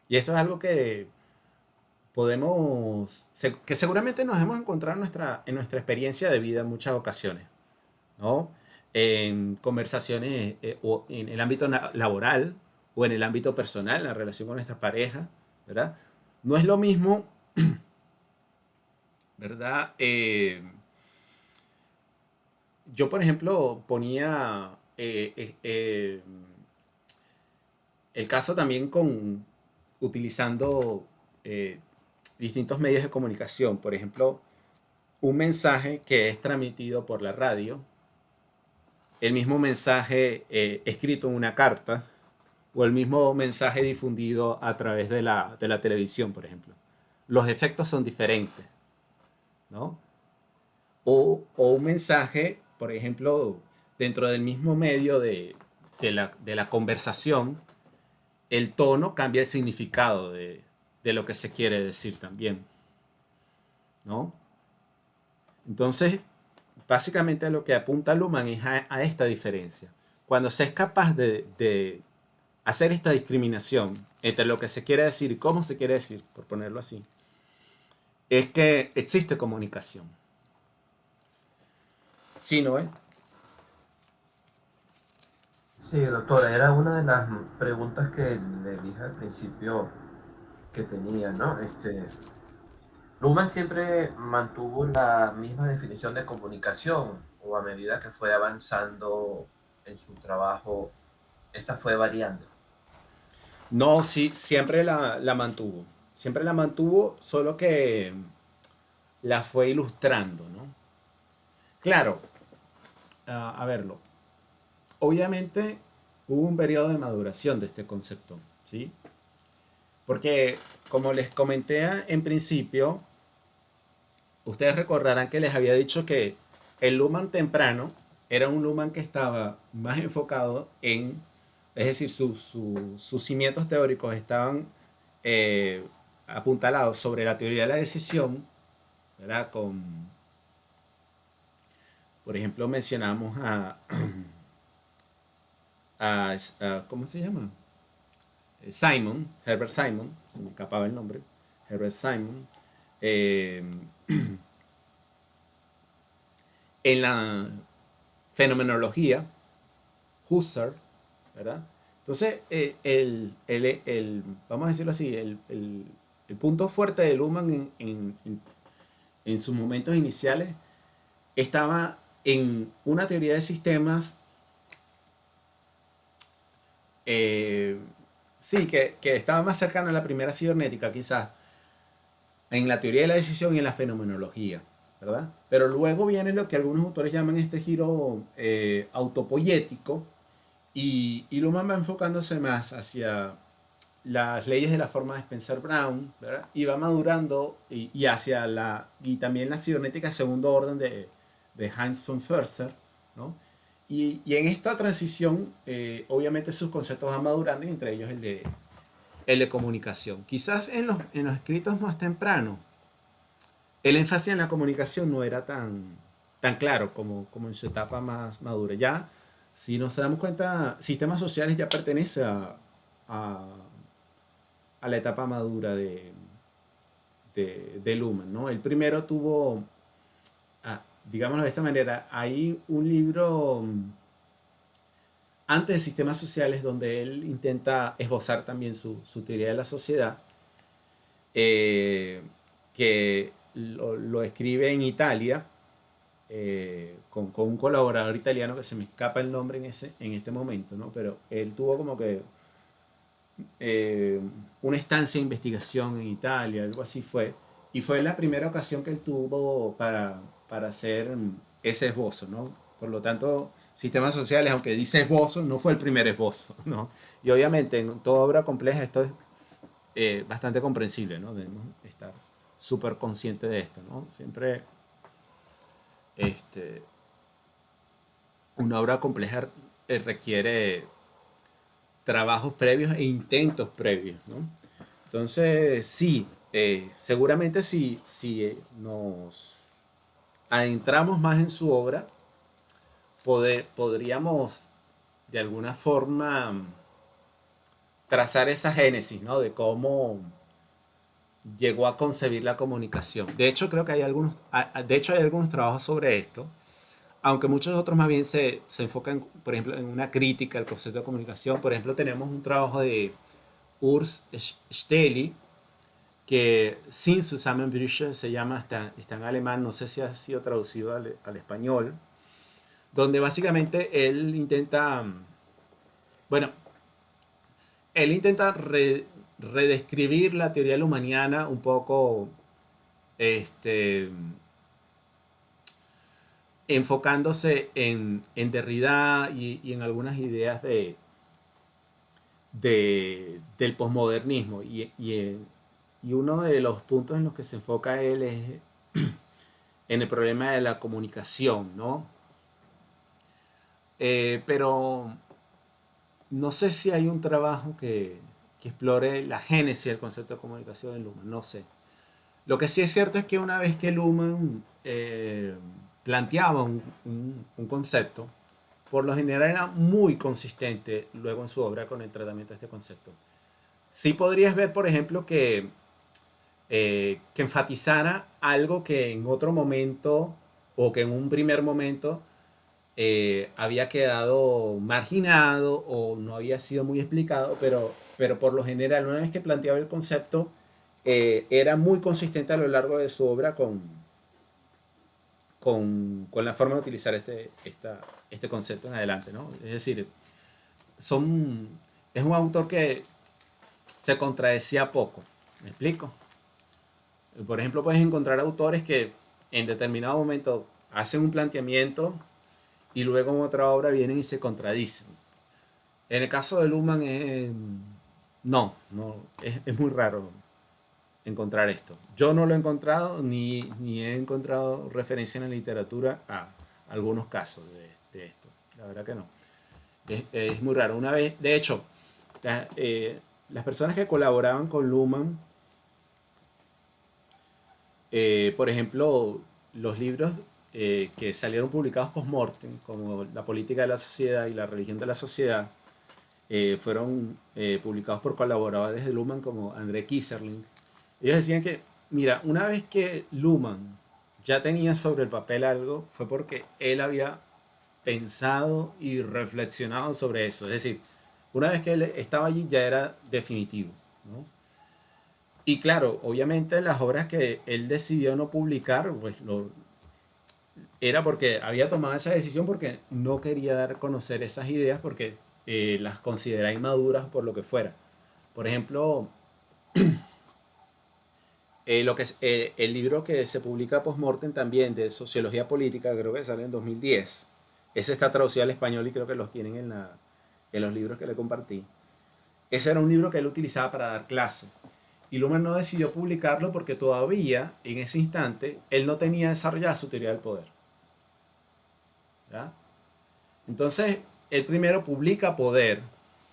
Y esto es algo que que seguramente nos hemos encontrado en nuestra experiencia de vida en muchas ocasiones, ¿no? En conversaciones o en el ámbito laboral o en el ámbito personal, en la relación con nuestra pareja, ¿verdad? No es lo mismo, ¿verdad? Yo, por ejemplo, ponía el caso también utilizando distintos medios de comunicación. Por ejemplo, un mensaje que es transmitido por la radio, el mismo mensaje escrito en una carta, o el mismo mensaje difundido a través de la televisión, por ejemplo. Los efectos son diferentes, ¿no? O un mensaje, por ejemplo, dentro del mismo medio de la conversación, el tono cambia el significado de lo que se quiere decir también, ¿no? Entonces, básicamente lo que apunta Luhmann es a esta diferencia. Cuando se es capaz de hacer esta discriminación entre lo que se quiere decir y cómo se quiere decir, por ponerlo así, es que existe comunicación. ¿Sí, no es? Sí, doctora, era una de las preguntas que le dije al principio que tenía, ¿no? Luhmann siempre mantuvo la misma definición de comunicación, o a medida que fue avanzando en su trabajo, esta fue variando. No, sí, siempre la mantuvo. Siempre la mantuvo, solo que la fue ilustrando, ¿no? Claro, a verlo. Obviamente hubo un periodo de maduración de este concepto, ¿sí? Porque, como les comenté en principio, ustedes recordarán que les había dicho que el Luhmann temprano era un Luhmann que estaba más enfocado es decir, sus cimientos teóricos estaban apuntalados sobre la teoría de la decisión, ¿verdad? Por ejemplo, mencionamos ¿cómo se llama? Herbert Simon, se me escapaba el nombre, Herbert Simon, en la fenomenología, Husserl, ¿verdad? Entonces, vamos a decirlo así, el punto fuerte de Luhmann en sus momentos iniciales estaba en una teoría de sistemas, sí, que estaba más cercana a la primera cibernética, quizás, en la teoría de la decisión y en la fenomenología, ¿verdad? Pero luego viene lo que algunos autores llaman este giro autopoyético, y Luhmann va enfocándose más hacia las leyes de la forma de Spencer-Brown, ¿verdad? Y va madurando y también la cibernética de segundo orden de Heinz von Förster, ¿no? Y en esta transición, obviamente sus conceptos van madurando, y entre ellos el de comunicación. Quizás en los escritos más tempranos, el énfasis en la comunicación no era tan claro como en su etapa más madura. Ya, si nos damos cuenta, sistemas sociales ya pertenece a a la etapa madura de Luhmann, ¿no? El primero tuvo, digámoslo de esta manera, hay un libro antes de Sistemas Sociales donde él intenta esbozar también su teoría de la sociedad, que lo escribe en Italia, con un colaborador italiano que se me escapa el nombre en este momento, ¿no? Pero él tuvo como que una estancia de investigación en Italia, algo así fue, y fue la primera ocasión que él tuvo para hacer ese esbozo, ¿no? Por lo tanto, Sistemas Sociales, aunque dice esbozo, no fue el primer esbozo, ¿no? Y obviamente en toda obra compleja esto es bastante comprensible, ¿no? Debemos estar súper conscientes de esto, ¿no? Siempre una obra compleja requiere trabajos previos e intentos previos, ¿no? Entonces, sí, seguramente si nos adentramos más en su obra, podríamos de alguna forma trazar esa génesis, ¿no? De cómo llegó a concebir la comunicación. De hecho, creo que hay algunos trabajos sobre esto, aunque muchos otros más bien se enfocan, por ejemplo, en una crítica al concepto de comunicación. Por ejemplo, tenemos un trabajo de Urs Steli, que Sin Zusammenbrüche se llama, está en alemán, no sé si ha sido traducido al español, donde básicamente él intenta, bueno, él intenta redescribir la teoría lumaniana un poco, enfocándose en Derrida y en algunas ideas del posmodernismo. Y uno de los puntos en los que se enfoca él es en el problema de la comunicación, ¿no? Pero no sé si hay un trabajo que explore la génesis del concepto de comunicación en Luhmann, no sé. Lo que sí es cierto es que una vez que Luhmann planteaba un concepto, por lo general era muy consistente luego en su obra con el tratamiento de este concepto. Sí podrías ver, por ejemplo, que enfatizara algo que en otro momento o que en un primer momento había quedado marginado o no había sido muy explicado, pero por lo general, una vez que planteaba el concepto, era muy consistente a lo largo de su obra con la forma de utilizar este concepto en adelante, ¿no? Es decir, es un autor que se contradecía poco, ¿me explico? Por ejemplo, puedes encontrar autores que en determinado momento hacen un planteamiento y luego en otra obra vienen y se contradicen. En el caso de Luhmann no, es muy raro encontrar esto. Yo no lo he encontrado ni he encontrado referencia en la literatura a algunos casos de esto. La verdad que no. Es muy raro. Una vez, de hecho, las personas que colaboraban con Luhmann, por ejemplo, los libros que salieron publicados post-mortem, como La política de la sociedad y La religión de la sociedad, fueron publicados por colaboradores de Luhmann como André Kieserling. Ellos decían que, mira, una vez que Luhmann ya tenía sobre el papel algo, fue porque él había pensado y reflexionado sobre eso. Es decir, una vez que él estaba allí ya era definitivo, ¿no? Y claro, obviamente las obras que él decidió no publicar, pues era porque había tomado esa decisión porque no quería dar a conocer esas ideas porque las consideraba inmaduras por lo que fuera. Por ejemplo, el libro que se publica post-mortem también de sociología política, creo que sale en 2010. Ese está traducido al español y creo que los tienen en los libros que le compartí. Ese era un libro que él utilizaba para dar clase. Y Luhmann no decidió publicarlo porque todavía, en ese instante, él no tenía desarrollada su teoría del poder. ¿Verdad? Entonces, él primero publica Poder,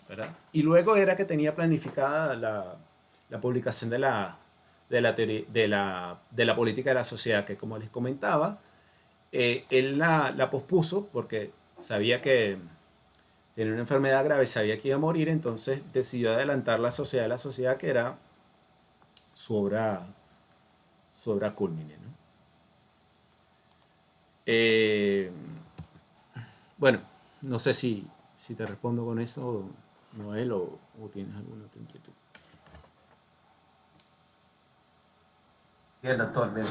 ¿verdad? Y luego era que tenía planificada la publicación de la política de la sociedad, que como les comentaba, él la pospuso porque sabía que tenía una enfermedad grave, sabía que iba a morir, entonces decidió adelantar la sociedad de la sociedad, que era su obra culmine, ¿no? Eh, bueno, no sé si te respondo con eso, Noel, o tienes alguna otra inquietud. Bien, doctor, bien.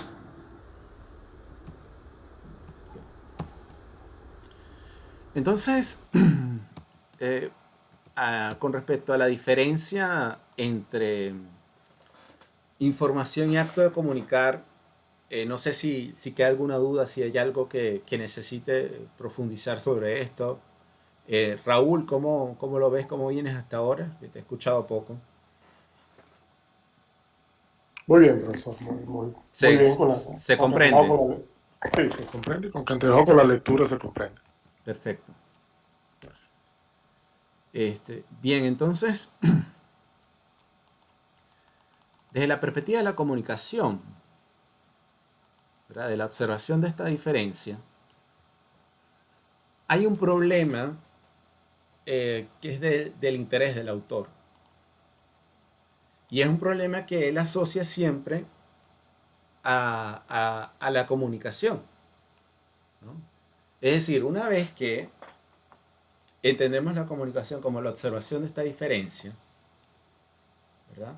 Entonces, con respecto a la diferencia entre información y acto de comunicar, no sé si queda alguna duda, si hay algo que necesite profundizar sobre esto. Raúl, ¿cómo lo ves? ¿Cómo vienes hasta ahora? Que te he escuchado poco. Muy bien, profesor, muy bien Se concatenado comprende. con sí, se comprende, concatenado con la lectura se comprende. Perfecto. Bien, entonces, desde la perspectiva de la comunicación, ¿verdad? De la observación de esta diferencia, hay un problema que es del interés del autor. Y es un problema que él asocia siempre a la comunicación, ¿no? Es decir, una vez que entendemos la comunicación como la observación de esta diferencia, ¿verdad?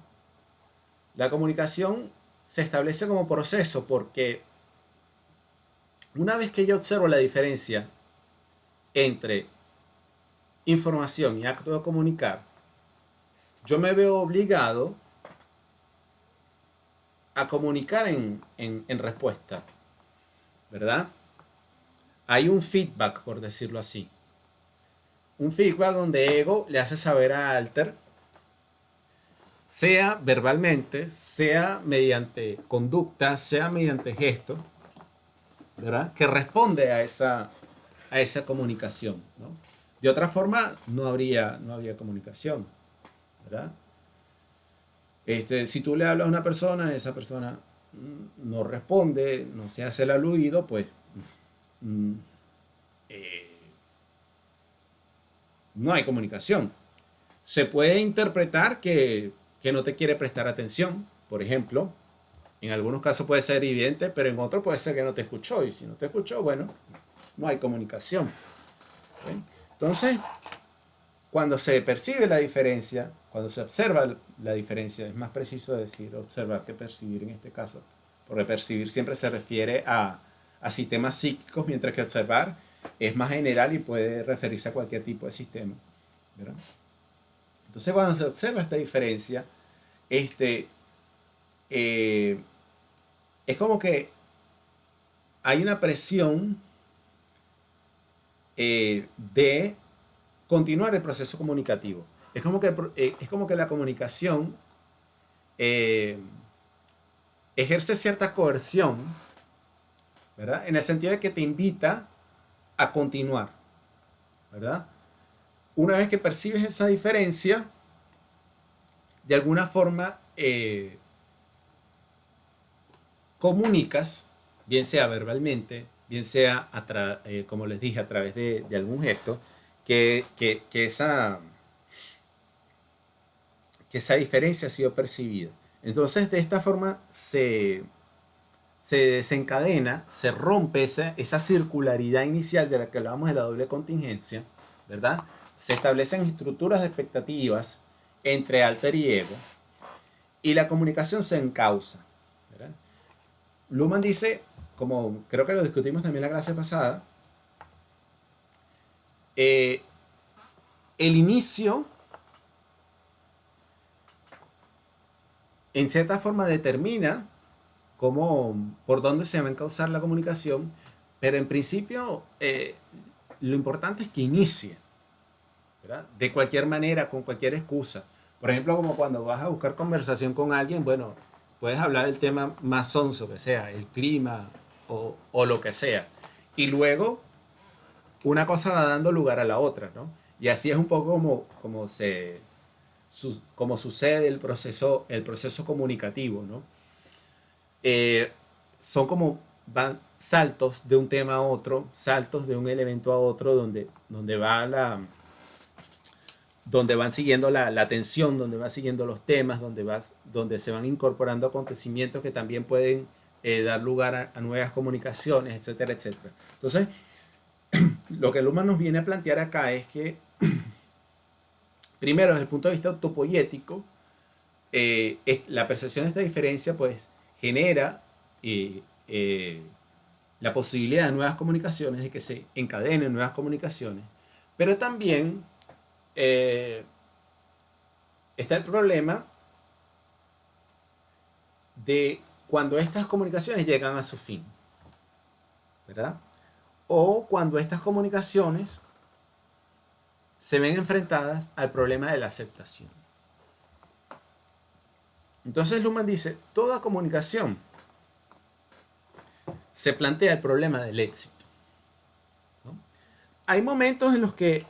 La comunicación se establece como proceso porque una vez que yo observo la diferencia entre información y acto de comunicar, yo me veo obligado a comunicar en respuesta, ¿verdad? Hay un feedback, por decirlo así. Un feedback donde ego le hace saber a alter, sea verbalmente, sea mediante conducta, sea mediante gesto, ¿verdad? Que responde a esa comunicación, ¿no? De otra forma, no habría comunicación, ¿verdad? Si tú le hablas a una persona, esa persona no responde, no se hace el aludido, pues no hay comunicación. Se puede interpretar que no te quiere prestar atención, por ejemplo. En algunos casos puede ser evidente, pero en otros puede ser que no te escuchó. Y si no te escuchó, bueno, no hay comunicación. ¿Okay? Entonces, cuando se percibe la diferencia, cuando se observa la diferencia, es más preciso decir observar que percibir en este caso, porque percibir siempre se refiere a sistemas psíquicos, mientras que observar es más general y puede referirse a cualquier tipo de sistema, ¿verdad? Entonces, cuando se observa esta diferencia, es como que hay una presión de continuar el proceso comunicativo. Es como que la comunicación ejerce cierta coerción, ¿verdad? En el sentido de que te invita a continuar, ¿verdad? Una vez que percibes esa diferencia, de alguna forma comunicas, bien sea verbalmente, bien sea, como les dije, a través de algún gesto, que esa diferencia ha sido percibida. Entonces, de esta forma se desencadena, se rompe esa circularidad inicial de la que hablábamos de la doble contingencia, ¿verdad? Se establecen estructuras de expectativas entre alter y ego, y la comunicación se encausa, ¿verdad? Luhmann dice, como creo que lo discutimos también la clase pasada, el inicio en cierta forma determina por dónde se va a encauzar la comunicación, pero en principio lo importante es que inicie, ¿verdad? De cualquier manera, con cualquier excusa. Por ejemplo, como cuando vas a buscar conversación con alguien, bueno, puedes hablar del tema más sonso que sea, el clima o lo que sea. Y luego una cosa va dando lugar a la otra, ¿no? Y así es un poco como sucede el proceso comunicativo, ¿no? Son como van saltos de un tema a otro, saltos de un elemento a otro, donde va donde van siguiendo la atención, donde van siguiendo los temas, donde se van incorporando acontecimientos que también pueden dar lugar a nuevas comunicaciones, etcétera, etcétera. Entonces, lo que Luhmann nos viene a plantear acá es que, primero, desde el punto de vista autopoético, la percepción de esta diferencia pues genera la posibilidad de nuevas comunicaciones, de que se encadenen nuevas comunicaciones, pero también está el problema de cuando estas comunicaciones llegan a su fin, ¿verdad? O cuando estas comunicaciones se ven enfrentadas al problema de la aceptación. Entonces Luhmann dice, toda comunicación se plantea el problema del éxito, ¿no? Hay momentos en los que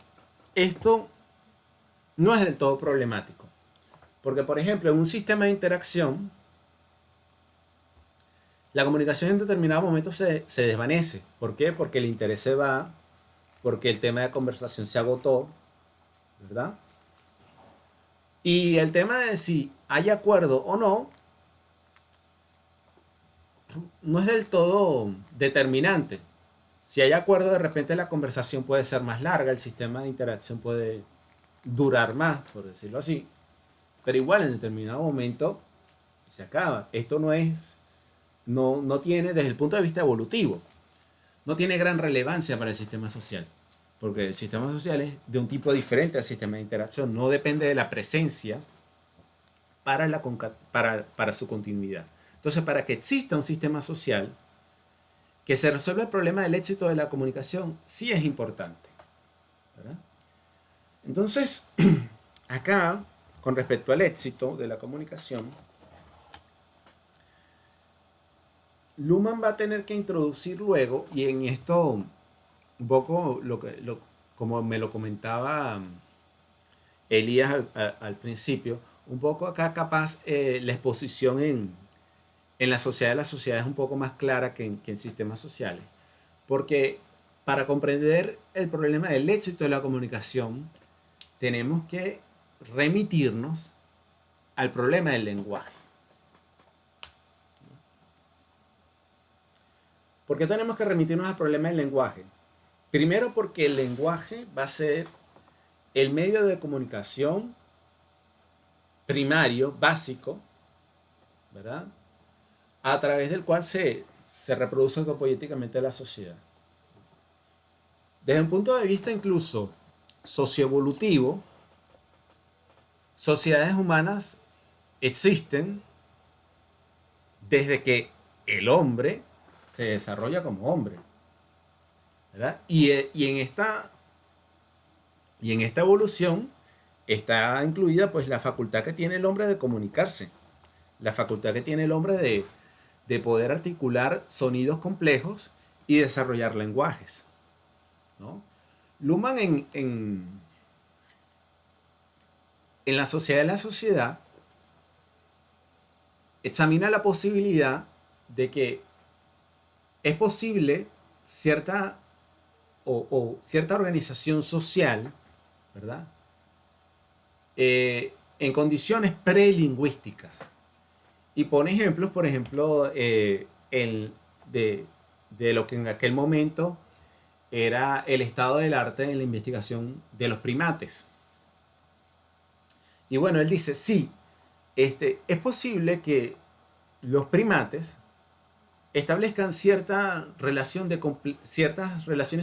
esto no es del todo problemático, porque por ejemplo en un sistema de interacción la comunicación en determinado momento se desvanece. ¿Por qué? Porque el interés se va, porque el tema de conversación se agotó, ¿verdad? Y el tema de si hay acuerdo o no es del todo determinante. Si hay acuerdo, de repente la conversación puede ser más larga, el sistema de interacción puede durar más, por decirlo así. Pero igual en determinado momento se acaba. Esto no tiene, desde el punto de vista evolutivo, no tiene gran relevancia para el sistema social. Porque el sistema social es de un tipo diferente al sistema de interacción. No depende de la presencia para su continuidad. Entonces, para que exista un sistema social que se resuelva el problema del éxito de la comunicación, sí es importante, ¿verdad? Entonces, acá, con respecto al éxito de la comunicación, Luhmann va a tener que introducir luego, y en esto un poco como me lo comentaba Elías al principio, un poco acá capaz la exposición en la sociedad es un poco más clara que en sistemas sociales. Porque para comprender el problema del éxito de la comunicación, tenemos que remitirnos al problema del lenguaje. ¿Por qué tenemos que remitirnos al problema del lenguaje? Primero porque el lenguaje va a ser el medio de comunicación primario, básico, ¿verdad? A través del cual se reproduce autopoéticamente la sociedad. Desde un punto de vista incluso socioevolutivo, sociedades humanas existen desde que el hombre se desarrolla como hombre, ¿verdad? Y en esta evolución está incluida pues la facultad que tiene el hombre de comunicarse, la facultad que tiene el hombre de poder articular sonidos complejos y desarrollar lenguajes, ¿no? Luhmann en la sociedad de la sociedad examina la posibilidad de que es posible cierta organización social, ¿verdad? En condiciones prelingüísticas. Y pone ejemplos, por ejemplo, de lo que en aquel momento era el estado del arte en la investigación de los primates. Y bueno, él dice, sí, es posible que los primates establezcan ciertas relaciones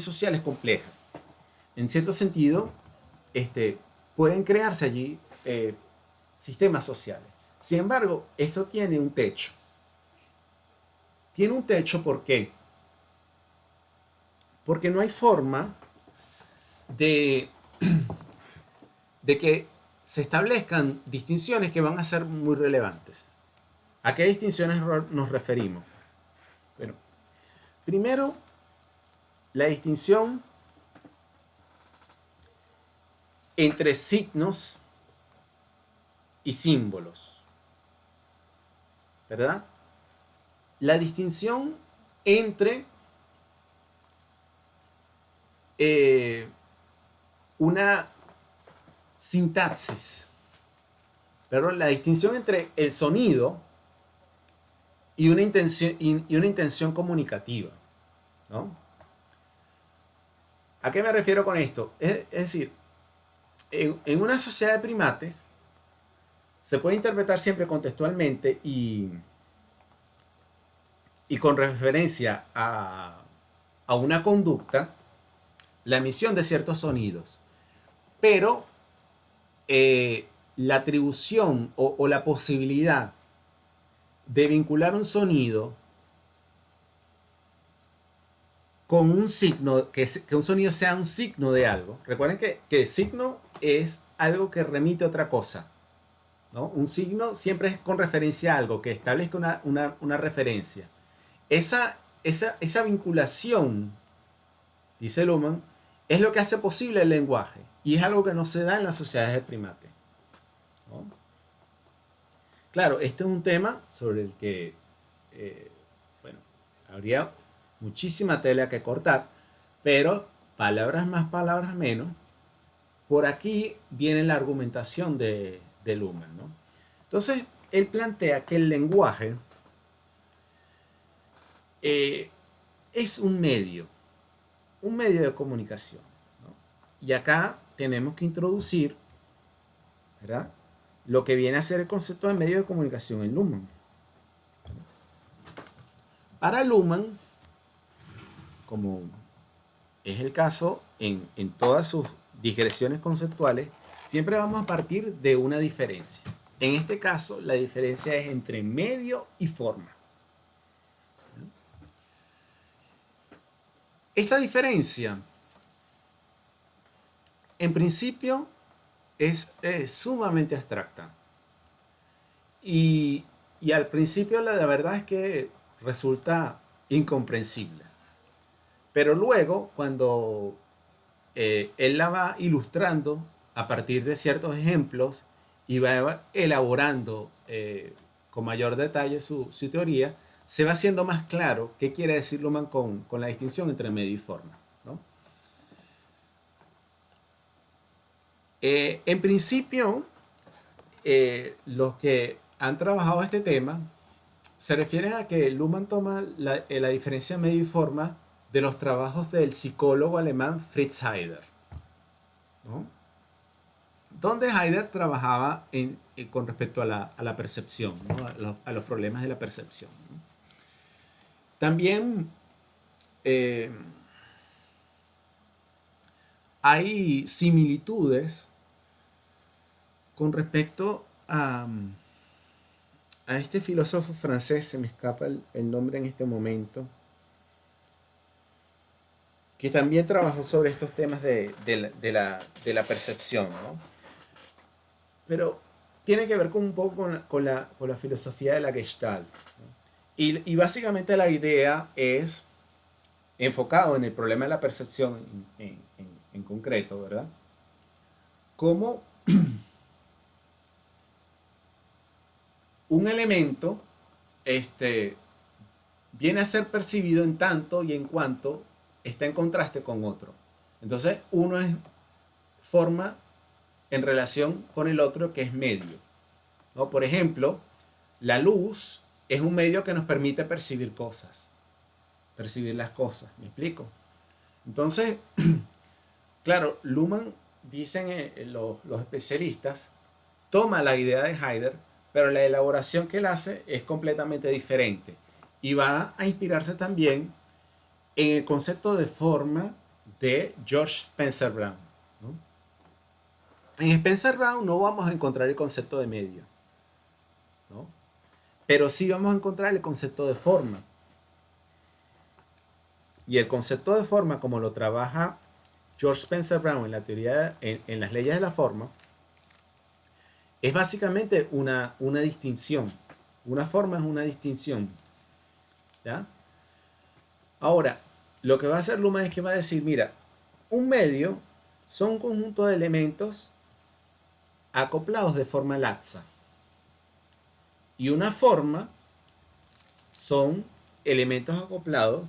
sociales complejas. En cierto sentido, pueden crearse allí sistemas sociales. Sin embargo, esto tiene un techo. Tiene un techo, ¿por qué? Porque no hay forma de que se establezcan distinciones que van a ser muy relevantes. ¿A qué distinciones nos referimos? Bueno, primero, la distinción entre signos y símbolos, ¿verdad? La distinción entre una sintaxis, pero la distinción entre el sonido y una intención comunicativa, ¿no? ¿A qué me refiero con esto? Es decir, en una sociedad de primates se puede interpretar siempre contextualmente y con referencia a una conducta la emisión de ciertos sonidos, pero la atribución o la posibilidad de vincular un sonido con un signo, que un sonido sea un signo de algo. Recuerden que el signo es algo que remite a otra cosa, ¿no? Un signo siempre es con referencia a algo, que establezca una referencia. Esa vinculación, dice Luhmann, es lo que hace posible el lenguaje, y es algo que no se da en las sociedades de primates, ¿no? Claro, este es un tema sobre el que, bueno, habría muchísima tela que cortar, pero palabras más, palabras menos. Por aquí viene la argumentación de Luhmann, ¿no? Entonces, él plantea que el lenguaje es un medio de comunicación, ¿no? Y acá tenemos que introducir, ¿verdad?, lo que viene a ser el concepto de medio de comunicación en Luhmann. Para Luhmann, como es el caso en todas sus digresiones conceptuales, siempre vamos a partir de una diferencia. En este caso, la diferencia es entre medio y forma. Esta diferencia, en principio, es sumamente abstracta. Y al principio la verdad es que resulta incomprensible. Pero luego, cuando él la va ilustrando a partir de ciertos ejemplos y va elaborando con mayor detalle su teoría, se va haciendo más claro qué quiere decir Luhmann con la distinción entre medio y forma, ¿no? En principio, los que han trabajado este tema se refieren a que Luhmann toma la diferencia medio y forma de los trabajos del psicólogo alemán Fritz Heider, ¿no?, donde Heider trabajaba con respecto a la percepción, ¿no?, a los problemas de la percepción, ¿no? También hay similitudes con respecto a este filósofo francés, se me escapa el nombre en este momento, que también trabajó sobre estos temas de la percepción, ¿no? Pero tiene que ver un poco con la filosofía de la Gestalt, ¿no? Y básicamente la idea es, enfocado en el problema de la percepción en concreto, ¿verdad?, cómo un elemento viene a ser percibido en tanto y en cuanto está en contraste con otro. Entonces, uno es forma en relación con el otro, que es medio, ¿no? Por ejemplo, la luz es un medio que nos permite percibir cosas, percibir las cosas. ¿Me explico? Entonces, claro, Luhmann, dicen los especialistas, toma la idea de Heider, pero la elaboración que él hace es completamente diferente y va a inspirarse también en el concepto de forma de George Spencer Brown, ¿no? En Spencer Brown no vamos a encontrar el concepto de medio, ¿no?, pero sí vamos a encontrar el concepto de forma. Y el concepto de forma, como lo trabaja George Spencer Brown en la teoría, en las leyes de la forma, es básicamente una distinción. Una forma es una distinción, ¿ya? Ahora, lo que va a hacer Luhmann es que va a decir, mira, un medio son un conjunto de elementos acoplados de forma laxa. Y una forma son elementos acoplados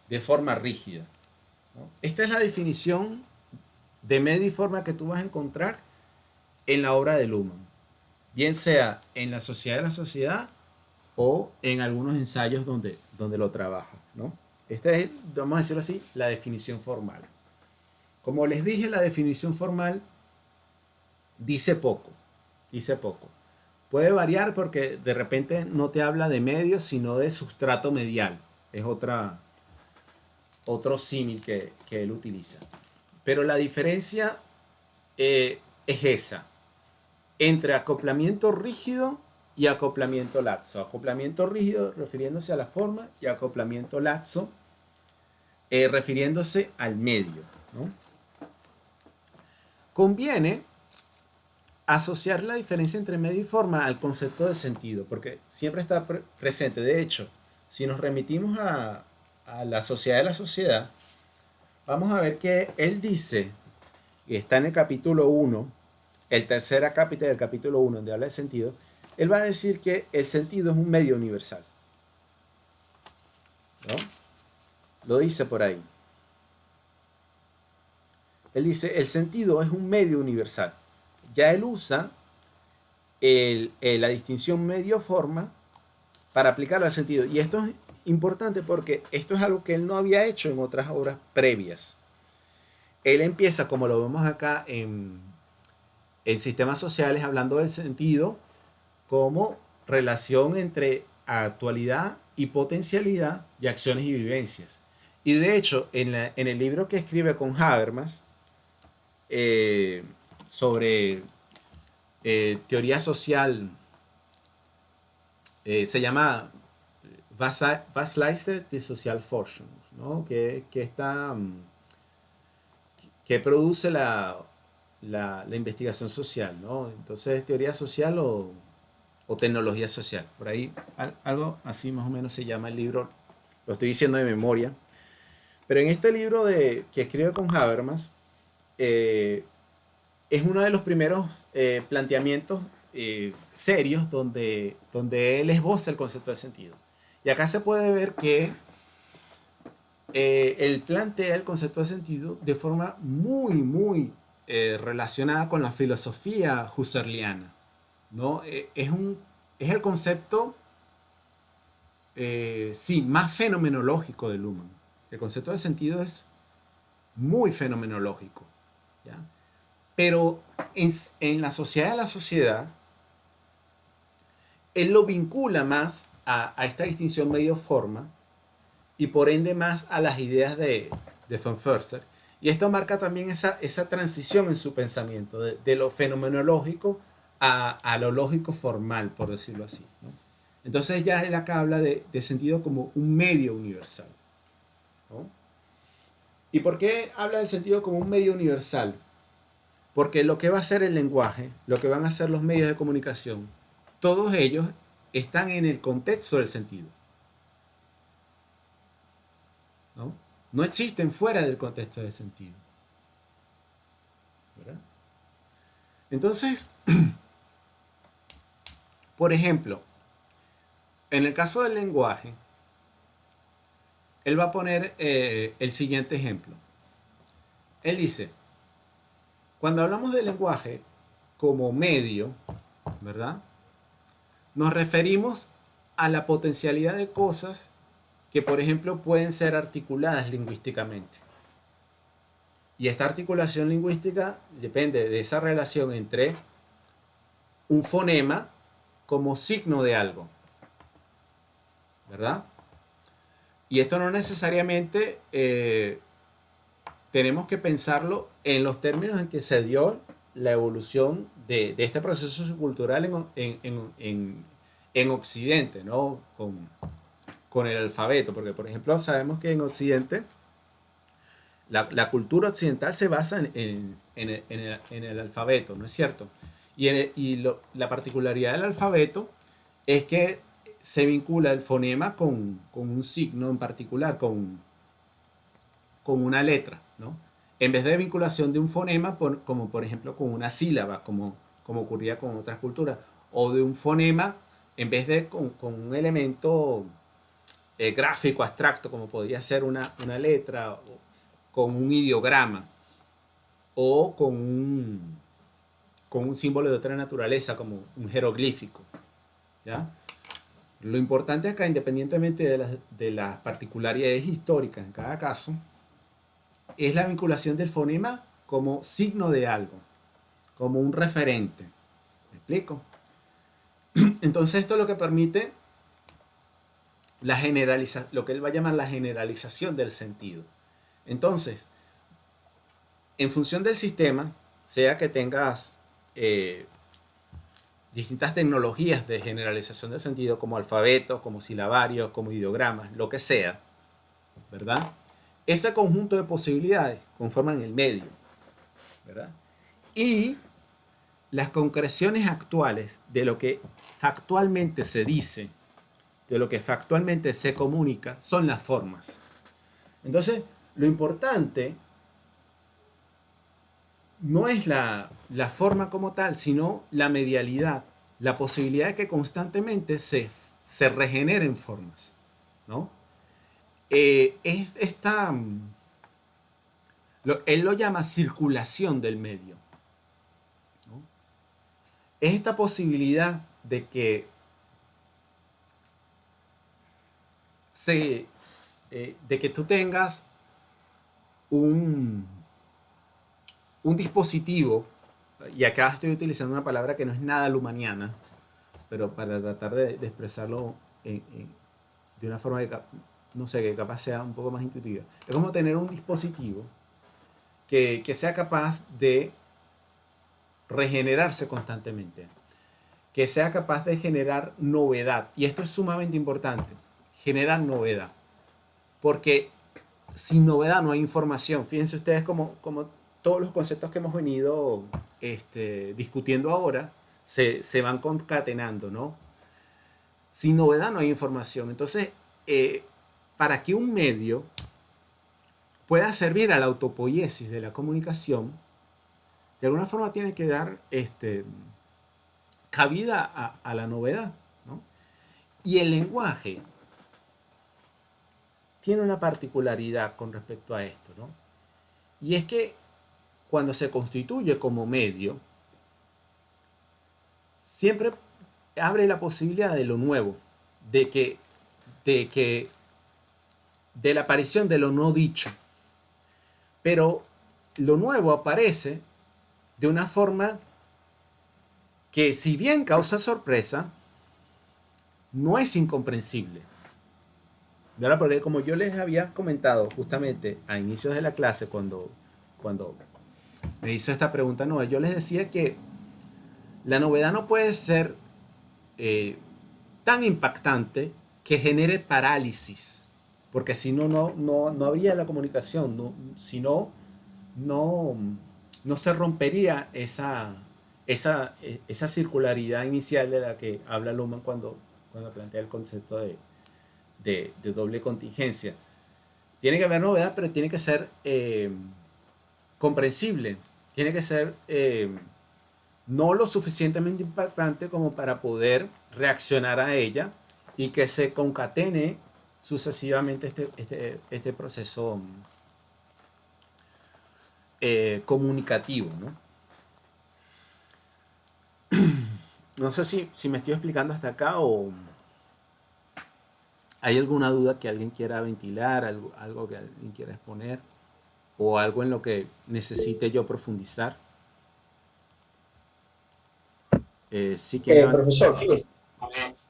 de forma rígida, ¿no? Esta es la definición de medio y forma que tú vas a encontrar en la obra de Luhmann, bien sea en La Sociedad de la Sociedad o en algunos ensayos donde lo trabaja, ¿no? Esta es, vamos a decirlo así, la definición formal. Como les dije, la definición formal dice poco, dice poco. Puede variar porque de repente no te habla de medios, sino de sustrato medial. Es otro símil que él utiliza. Pero la diferencia es esa, entre acoplamiento rígido y acoplamiento laxo. Acoplamiento rígido refiriéndose a la forma y acoplamiento laxo refiriéndose al medio, ¿no? Conviene asociar la diferencia entre medio y forma al concepto de sentido, porque siempre está presente. De hecho, si nos remitimos a la Sociedad de la Sociedad, vamos a ver que él dice, y está en el capítulo 1, el tercer acápite del capítulo 1, donde habla de sentido, él va a decir que el sentido es un medio universal, ¿no? Lo dice por ahí. Él dice, el sentido es un medio universal. Ya él usa la distinción medio-forma para aplicarlo al sentido. Y esto es importante porque esto es algo que él no había hecho en otras obras previas. Él empieza, como lo vemos acá en sistemas sociales, hablando del sentido como relación entre actualidad y potencialidad de acciones y vivencias. Y de hecho, en el libro que escribe con Habermas, sobre teoría social, se llama Was leistet die Sozialforschung, ¿no? que produce la investigación social, ¿no? Entonces, teoría social o tecnología social. Por ahí, algo así más o menos se llama el libro. Lo estoy diciendo de memoria. Pero en este libro que escribe con Habermas, es uno de los primeros planteamientos serios donde él esboza el concepto de sentido. Y acá se puede ver que él plantea el concepto de sentido de forma muy, muy relacionada con la filosofía husserliana, ¿no? Es el concepto, sí, más fenomenológico de Luhmann. El concepto de sentido es muy fenomenológico, ¿ya? Pero en la Sociedad de la Sociedad, él lo vincula más a esta distinción medio-forma y por ende más a las ideas de von Förster. Y esto marca también esa transición en su pensamiento, de lo fenomenológico a lo lógico formal, por decirlo así, ¿no? Entonces ya él acá habla de sentido como un medio universal, ¿no? ¿Y por qué habla del sentido como un medio universal? Porque lo que va a hacer el lenguaje, lo que van a hacer los medios de comunicación, todos ellos están en el contexto del sentido, ¿no? No existen fuera del contexto del sentido, ¿verdad? Entonces, por ejemplo, en el caso del lenguaje, él va a poner el siguiente ejemplo. Él dice, cuando hablamos del lenguaje como medio, ¿verdad? Nos referimos a la potencialidad de cosas que, por ejemplo, pueden ser articuladas lingüísticamente. Y esta articulación lingüística depende de esa relación entre un fonema como signo de algo, ¿verdad? Y esto no necesariamente tenemos que pensarlo en los términos en que se dio la evolución de este proceso sociocultural en Occidente, ¿no? Con el alfabeto, porque por ejemplo sabemos que en Occidente la cultura occidental se basa en el alfabeto, ¿no es cierto? La particularidad del alfabeto es que se vincula el fonema con un signo en particular, con una letra, ¿no? En vez de vinculación de un fonema, como por ejemplo con una sílaba, como ocurría con otras culturas, o de un fonema en vez de con un elemento gráfico, abstracto, como podría ser una letra, o con un ideograma, o con con un símbolo de otra naturaleza, como un jeroglífico, ¿ya? Lo importante acá, independientemente de las particularidades históricas en cada caso, es la vinculación del fonema como signo de algo, como un referente. ¿Me explico? Entonces esto es lo que permite lo que él va a llamar la generalización del sentido. Entonces, en función del sistema, sea que tengas distintas tecnologías de generalización del sentido, como alfabetos, como silabarios, como ideogramas, lo que sea, ¿verdad? Ese conjunto de posibilidades conforman el medio, ¿verdad? Y las concreciones actuales de lo que factualmente se dice, de lo que factualmente se comunica, son las formas. Entonces, lo importante no es la forma como tal, sino la medialidad, la posibilidad de que constantemente se regeneren formas, ¿no? Es esta, él lo llama circulación del medio, ¿no? Es esta posibilidad de que tú tengas un dispositivo, y acá estoy utilizando una palabra que no es nada lumaniana, pero para tratar de expresarlo de una forma que, no sé, que capaz sea un poco más intuitiva. Es como tener un dispositivo que sea capaz de regenerarse constantemente, que sea capaz de generar novedad. Y esto es sumamente importante, generar novedad. Porque sin novedad no hay información. Fíjense ustedes como todos los conceptos que hemos venido discutiendo ahora se van concatenando, ¿no? Sin novedad no hay información. Entonces, para que un medio pueda servir a la autopoiesis de la comunicación, de alguna forma tiene que dar cabida a la novedad, ¿no? Y el lenguaje tiene una particularidad con respecto a esto, ¿no? Y es que cuando se constituye como medio, siempre abre la posibilidad de lo nuevo, de la aparición de lo no dicho. Pero lo nuevo aparece de una forma que, si bien causa sorpresa, no es incomprensible. ¿Verdad? Porque como yo les había comentado justamente a inicios de la clase, cuando me hizo esta pregunta Noé, yo les decía que la novedad no puede ser tan impactante que genere parálisis, porque si no habría la comunicación, si no se rompería esa circularidad inicial de la que habla Luhmann cuando plantea el concepto de doble contingencia. Tiene que haber novedad, pero tiene que ser comprensible, tiene que ser no lo suficientemente impactante como para poder reaccionar a ella y que se concatene sucesivamente este proceso comunicativo, ¿no? No sé si me estoy explicando hasta acá o hay alguna duda que alguien quiera ventilar, algo que alguien quiera exponer o algo en lo que necesite yo profundizar. Sí, Profesor, fíjese.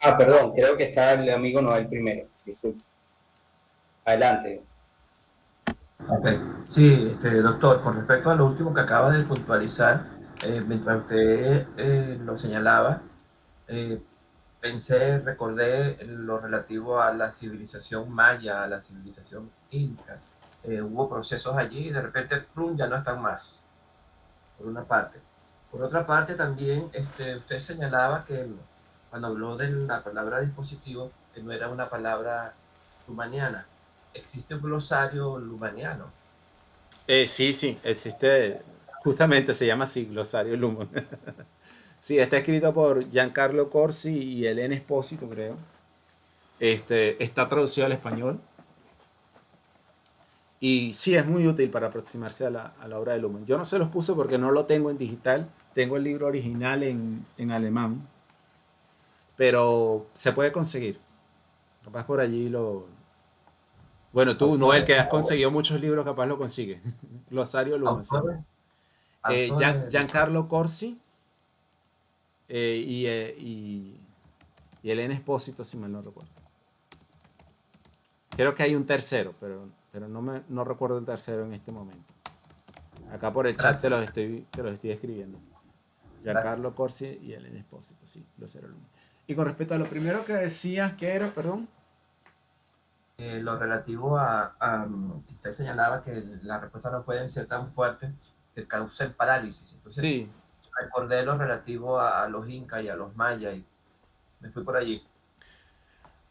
Perdón, creo que está el amigo Noel primero. Disculpe. Adelante. Ok, sí, doctor, con respecto a lo último que acaba de puntualizar, mientras usted lo señalaba, recordé lo relativo a la civilización maya, a la civilización inca. Hubo procesos allí y de repente, plum, ya no están más, por una parte. Por otra parte, también usted señalaba que cuando habló de la palabra dispositivo, que no era una palabra lumaniana. Existe un glosario lumaniano. Sí, existe, justamente se llama así, glosario Luhmann. Sí, está escrito por Giancarlo Corsi y Elena Espósito, creo. Está traducido al español. Y sí, es muy útil para aproximarse a la obra de Luhmann. Yo no se los puse porque no lo tengo en digital. Tengo el libro original en alemán. Pero se puede conseguir. Capaz por allí lo... Bueno, tú, Noel, Autores, que has conseguido muchos libros, capaz lo consigues. Glosario Luhmann se llama. autores, autores de Giancarlo Corsi eh, y, eh, y, y Elena Espósito, si mal no recuerdo. Creo que hay un tercero, pero no recuerdo el tercero en este momento. Acá por el chat gracias, te los estoy escribiendo. gracias. Giancarlo Corsi y Elena Espósito, sí, Glosario Luhmann. Y con respecto a lo primero que decías, que era, perdón. Lo relativo que usted señalaba que las respuestas no pueden ser tan fuertes que causen parálisis. Entonces, Sí, recordé lo relativo a los incas y a los mayas y me fui por allí.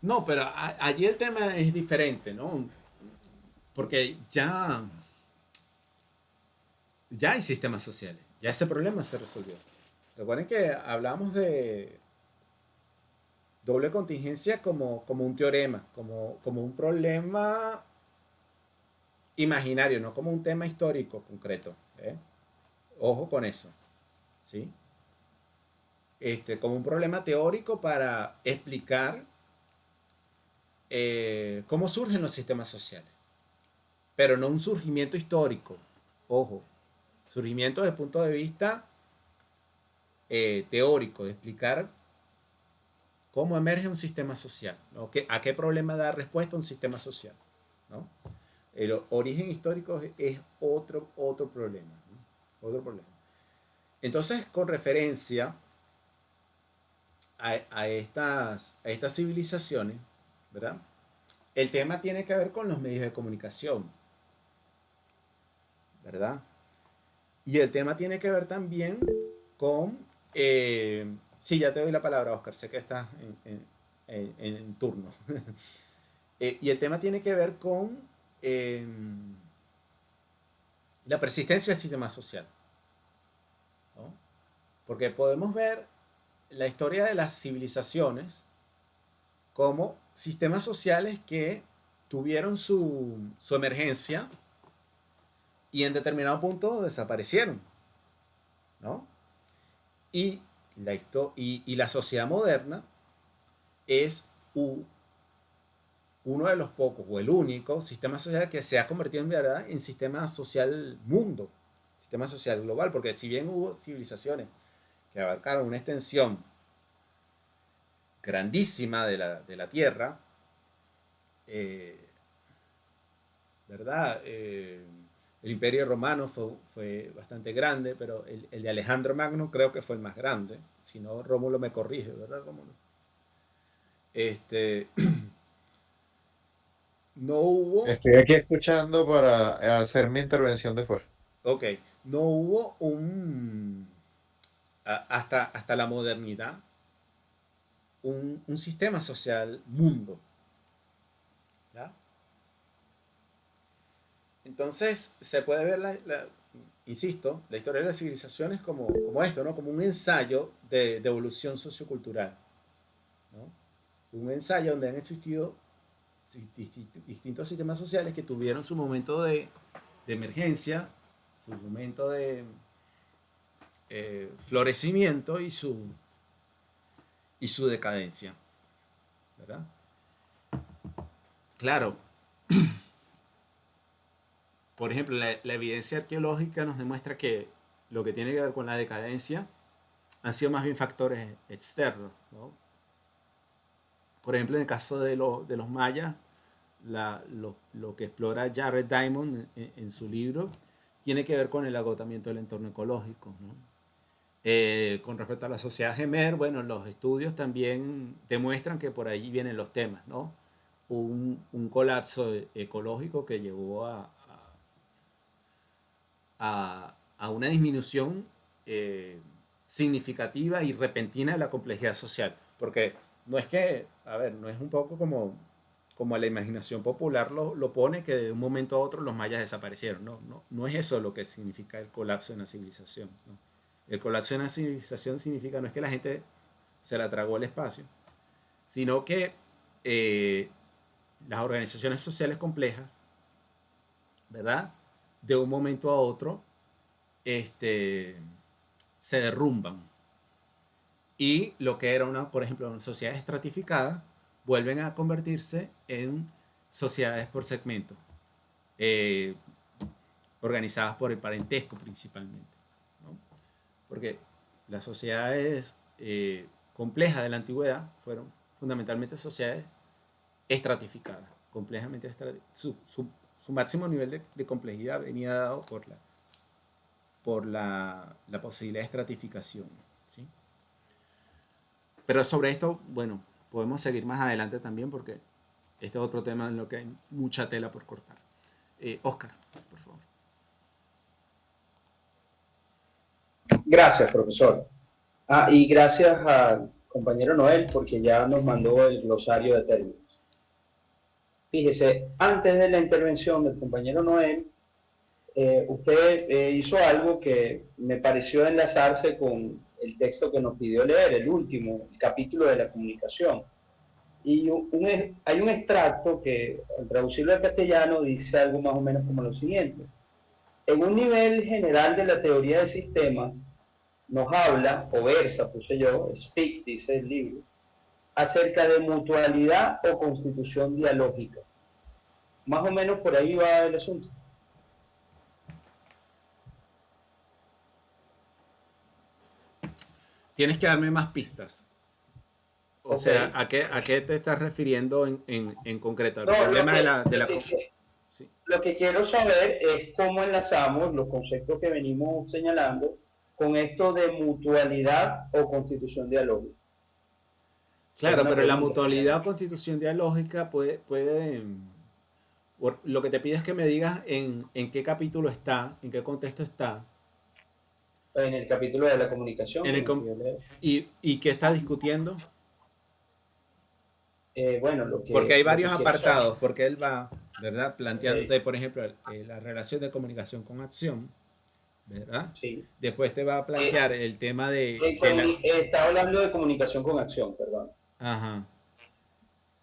no, pero allí el tema es diferente, ¿no? Porque ya hay sistemas sociales, ya ese problema se resolvió. Recuerden que hablamos de doble contingencia como un teorema, como un problema imaginario, no como un tema histórico concreto. ¿Eh? Ojo con eso, ¿sí? Como un problema teórico para explicar cómo surgen los sistemas sociales, pero no un surgimiento histórico. Ojo, surgimiento desde el punto de vista teórico, de explicar cómo emerge un sistema social, ¿no? ¿A qué problema da respuesta un sistema social? ¿No? El origen histórico es otro problema, ¿no? Otro problema. Entonces, con referencia a estas civilizaciones, ¿verdad? El tema tiene que ver con los medios de comunicación, ¿verdad? Y el tema tiene que ver también con... sí, ya te doy la palabra, Oscar, sé que estás en turno. Y el tema tiene que ver con eh, la persistencia del sistema social, ¿no? Porque podemos ver la historia de las civilizaciones como sistemas sociales que tuvieron su emergencia y en determinado punto desaparecieron, ¿no? Y la sociedad moderna es uno de los pocos o el único sistema social que se ha convertido en verdad en sistema social mundo, sistema social global, porque si bien hubo civilizaciones que abarcaron una extensión grandísima de la Tierra, eh, ¿verdad? El Imperio Romano fue bastante grande, pero el de Alejandro Magno creo que fue el más grande. Si no, Rómulo me corrige, ¿verdad, Rómulo? Este, no hubo, Estoy aquí escuchando para hacer mi intervención después. ok, no hubo hasta la modernidad, un sistema social mundo, ¿ya? Entonces, se puede ver, insisto, la historia de las civilizaciones como esto, ¿no? Como un ensayo de evolución sociocultural, ¿no? Un ensayo donde han existido distintos sistemas sociales que tuvieron su momento de emergencia, su momento de florecimiento y su decadencia, ¿verdad? Claro, por ejemplo, la evidencia arqueológica nos demuestra que lo que tiene que ver con la decadencia han sido más bien factores externos, ¿no? Por ejemplo, en el caso de los mayas, lo que explora Jared Diamond en su libro tiene que ver con el agotamiento del entorno ecológico, ¿no? Con respecto a la sociedad Gemer, bueno, los estudios también demuestran que por ahí vienen los temas, ¿no? Un colapso ecológico que llevó a una disminución significativa y repentina de la complejidad social. Porque no es que, a ver, no es un poco como la imaginación popular lo pone, que de un momento a otro los mayas desaparecieron. No es eso lo que significa el colapso de una civilización, ¿no? El colapso de una civilización significa no es que la gente se la tragó el espacio, sino que las organizaciones sociales complejas ¿verdad? De un momento a otro, se derrumban. Y lo que era por ejemplo, una sociedad estratificada, vuelven a convertirse en sociedades por segmento, eh, organizadas por el parentesco principalmente, ¿no? Porque las sociedades complejas de la antigüedad fueron fundamentalmente sociedades estratificadas, complejamente su máximo nivel de complejidad venía dado por la posibilidad de estratificación, ¿sí? Pero sobre esto, bueno, podemos seguir más adelante también porque este es otro tema en lo que hay mucha tela por cortar. Oscar, por favor. Gracias, profesor. Y gracias al compañero Noel porque ya nos mandó el glosario de términos. Fíjese, antes de la intervención del compañero Noel, usted hizo algo que me pareció enlazarse con el texto que nos pidió leer, el último, el capítulo de la comunicación. Y hay un extracto que, al traducirlo al castellano, dice algo más o menos como lo siguiente. En un nivel general de la teoría de sistemas, nos habla, o versa, puse yo, speak, dice el libro, acerca de mutualidad o constitución dialógica. Más o menos por ahí va el asunto. Tienes que darme más pistas. O sea, ¿a qué te estás refiriendo en concreto? ¿Al problema sí. Lo que quiero saber es cómo enlazamos los conceptos que venimos señalando con esto de mutualidad o constitución dialógica. Claro, pero la mutualidad o constitución dialógica lo que te pido es que me digas en qué capítulo está, en qué contexto está. En el capítulo de la comunicación. ¿Y qué está discutiendo? Bueno, porque hay varios apartados, porque él va, ¿verdad? Planteándote, por ejemplo, la relación de comunicación con acción, ¿verdad? Sí. Después te va a plantear el tema de... Está hablando de comunicación con acción, perdón. Ajá.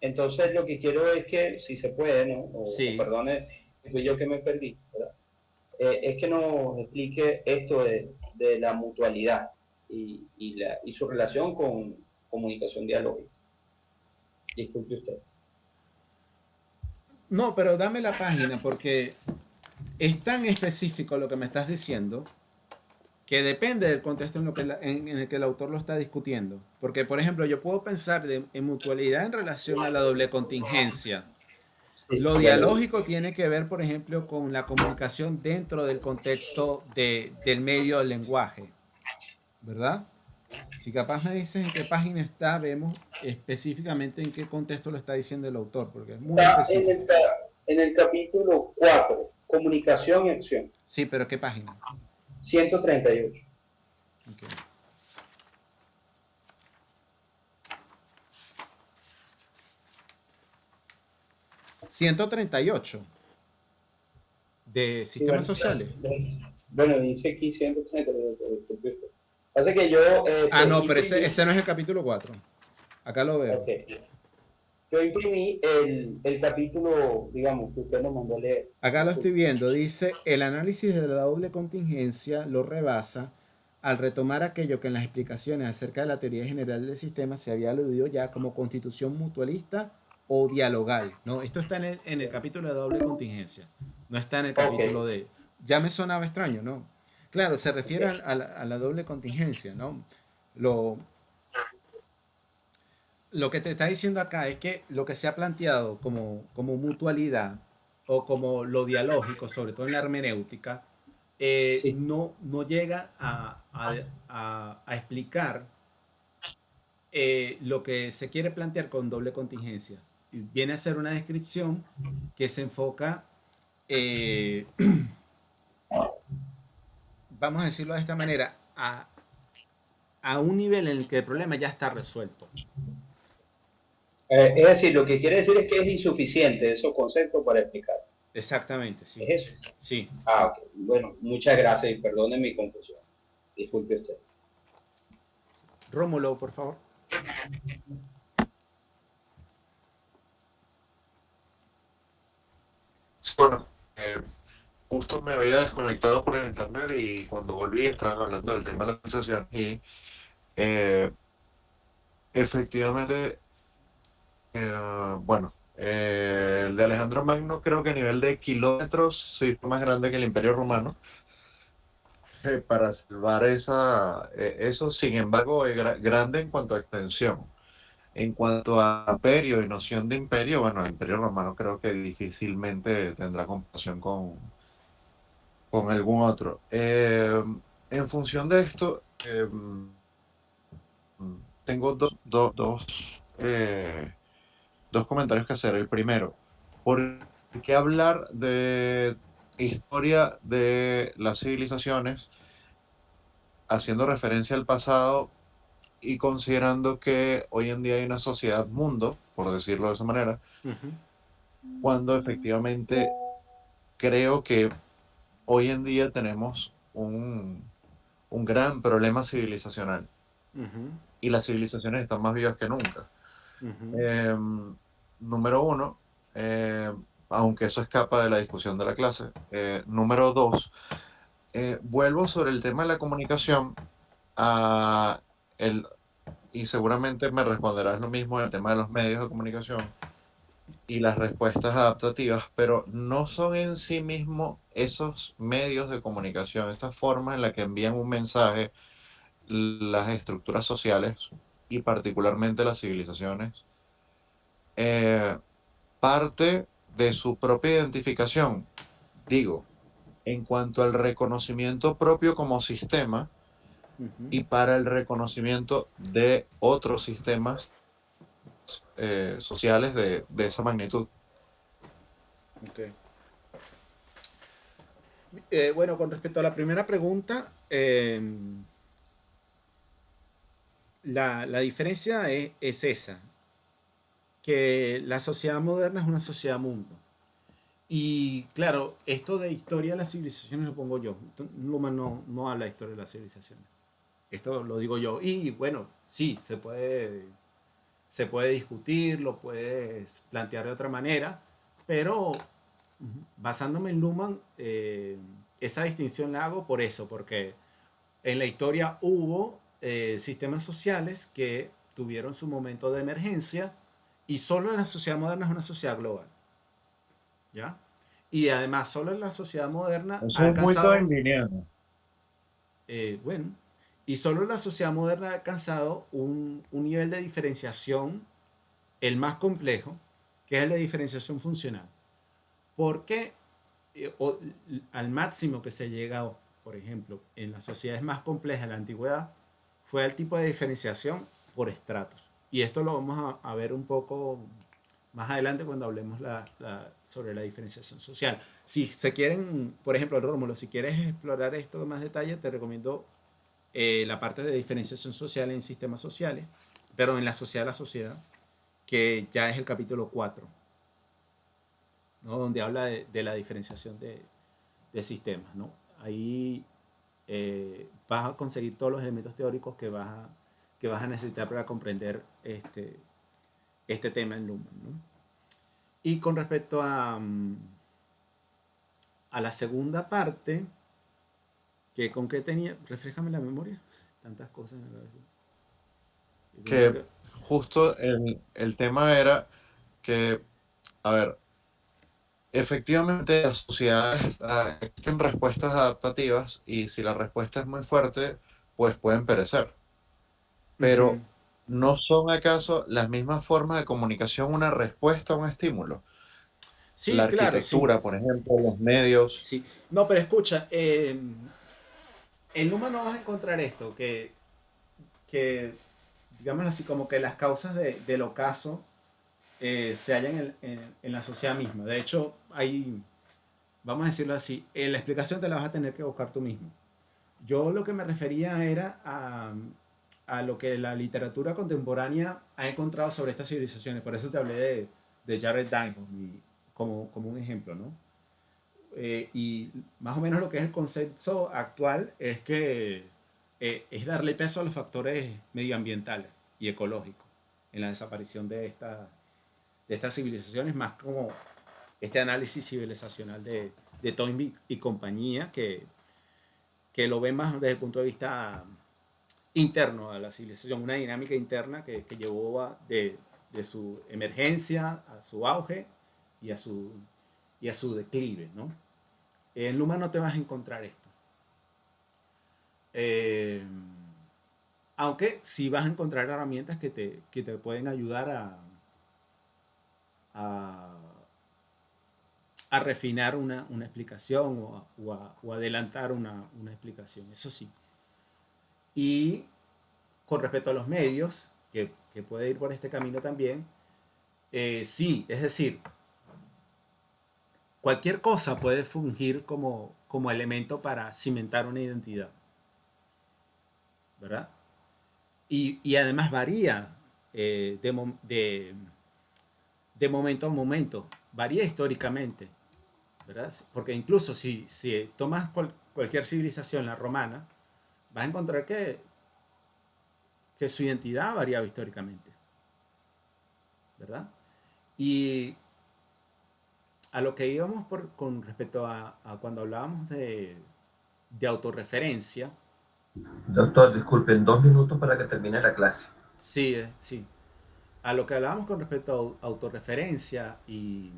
Entonces lo que quiero es que, si se puede, ¿no? Sí. O perdone, fui yo que me perdí, ¿verdad? Es que nos explique esto de la mutualidad y su relación con comunicación dialógica. Disculpe usted. No, pero dame la página porque es tan específico lo que me estás diciendo que depende del contexto en el que el autor lo está discutiendo. Porque, por ejemplo, yo puedo pensar en mutualidad en relación a la doble contingencia. Lo dialógico tiene que ver, por ejemplo, con la comunicación dentro del contexto del medio del lenguaje, ¿verdad? Si capaz me dices en qué página está, vemos específicamente en qué contexto lo está diciendo el autor, porque es muy específico. En el capítulo 4, comunicación y acción. Sí, pero ¿qué página? 138. Okay. ¿138? ¿De sistemas sociales? Bueno, dice aquí 138. Pasa que yo... no, pero ese no es el capítulo 4. Acá lo veo. Okay. Yo imprimí el capítulo, digamos, que usted nos mandó a leer. Acá lo estoy viendo. Dice, el análisis de la doble contingencia lo rebasa al retomar aquello que en las explicaciones acerca de la teoría general del sistema se había aludido ya como constitución mutualista o dialogal. ¿No? Esto está en el capítulo de doble contingencia. No está en el capítulo de... Ya me sonaba extraño, ¿no? Claro, se refiere a la doble contingencia, ¿no? Lo que te está diciendo acá es que lo que se ha planteado como mutualidad o como lo dialógico, sobre todo en la hermenéutica, no llega a explicar lo que se quiere plantear con doble contingencia. Viene a ser una descripción que se enfoca, vamos a decirlo de esta manera, a un nivel en el que el problema ya está resuelto. Es decir, lo que quiere decir es que es insuficiente esos conceptos para explicar. Exactamente, sí. ¿Es eso? Sí. Ok. Bueno, muchas gracias y perdone mi confusión. Disculpe usted. Rómulo, por favor. Bueno, justo me había desconectado por el internet y cuando volví estaban hablando del tema de la civilización y eh, efectivamente, bueno, el de Alejandro Magno creo que a nivel de kilómetros sí fue más grande que el Imperio Romano. Para salvar eso, sin embargo, es grande en cuanto a extensión. En cuanto a imperio y noción de imperio, bueno, el Imperio Romano creo que difícilmente tendrá comparación con algún otro. En función de esto, tengo eh, dos comentarios que hacer. El primero, ¿por qué hablar de historia de las civilizaciones haciendo referencia al pasado y considerando que hoy en día hay una sociedad mundo, por decirlo de esa manera, Ujú, cuando efectivamente creo que hoy en día tenemos un gran problema civilizacional ujú, y las civilizaciones están más vivas que nunca? ujú, Eh, Número uno, aunque eso escapa de la discusión de la clase. Número dos, vuelvo sobre el tema de la comunicación a el, y seguramente me responderás lo mismo en el tema de los medios de comunicación y las respuestas adaptativas, pero no son en sí mismos esos medios de comunicación, estas formas en las que envían un mensaje, las estructuras sociales y particularmente las civilizaciones, eh, parte de su propia identificación. Digo, en cuanto al reconocimiento propio como sistema ujú. y para el reconocimiento de otros sistemas sociales de esa magnitud. Ok. Bueno, con respecto a la primera pregunta, la diferencia es esa, que la sociedad moderna es una sociedad mundo. Y claro, esto de historia de las civilizaciones lo pongo yo. Luhmann no habla de historia de las civilizaciones. Esto lo digo yo. Y bueno, sí, se puede discutir, lo puedes plantear de otra manera, pero basándome en Luhmann, esa distinción la hago por eso, porque en la historia hubo sistemas sociales que tuvieron su momento de emergencia y solo la sociedad moderna es una sociedad global, ¿ya? Y además, solo la sociedad moderna ha Eso es muy alcanzado, darwiniano. bueno, y solo la sociedad moderna ha alcanzado un nivel de diferenciación, el más complejo, que es el de diferenciación funcional. Porque al máximo que se llega, por ejemplo, en las sociedades más complejas de la antigüedad, fue el tipo de diferenciación por estratos. Y esto lo vamos a ver un poco más adelante cuando hablemos sobre la diferenciación social. Si se quieren, por ejemplo, Rómulo, si quieres explorar esto en más detalle, te recomiendo la parte de diferenciación social en sistemas sociales, pero en la sociedad de la sociedad, que ya es el capítulo 4, ¿no? Donde habla de la diferenciación de sistemas, ¿no? Ahí vas a conseguir todos los elementos teóricos que vas a necesitar para comprender este tema en Luhmann, ¿no? Y con respecto a la segunda parte, que con qué tenía, refrescame la memoria, tantas cosas en la cabeza. Que justo el tema era que, a ver, efectivamente las sociedades existen respuestas adaptativas y si la respuesta es muy fuerte, pues pueden perecer. Ujú. Pero ¿no son acaso las mismas formas de comunicación una respuesta a un estímulo? La Sí, claro, sí. arquitectura, por ejemplo, los medios. Sí. No, pero escucha, en Luma no vas a encontrar esto, que digamos así, como que las causas del ocaso se hallan en la sociedad misma. De hecho, hay, vamos a decirlo así, la explicación te la vas a tener que buscar tú mismo. Yo lo que me refería era a lo que la literatura contemporánea ha encontrado sobre estas civilizaciones. Por eso te hablé de Jared Diamond como un ejemplo, ¿no? Y más o menos lo que es el concepto actual es que es darle peso a los factores medioambientales y ecológicos en la desaparición de estas civilizaciones, más como este análisis civilizacional de Toynbee y compañía, que lo ven más desde el punto de vista interno a la civilización, una dinámica interna que llevó de su emergencia a su auge y a su declive, ¿no? En Luma no te vas a encontrar esto. Aunque sí vas a encontrar herramientas que te pueden ayudar a refinar una explicación o adelantar una explicación, eso sí. Y con respecto a los medios, que puede ir por este camino también, sí, es decir, cualquier cosa puede fungir como elemento para cimentar una identidad, ¿verdad? Y además varía de momento a momento, varía históricamente, ¿verdad? Porque incluso si tomas cualquier civilización, la romana, vas a encontrar que su identidad ha variado históricamente, ¿verdad? Y a lo que íbamos con respecto a cuando hablábamos de autorreferencia. Doctor, disculpen, 2 minutos para que termine la clase. Sí, sí. A lo que hablábamos con respecto a autorreferencia y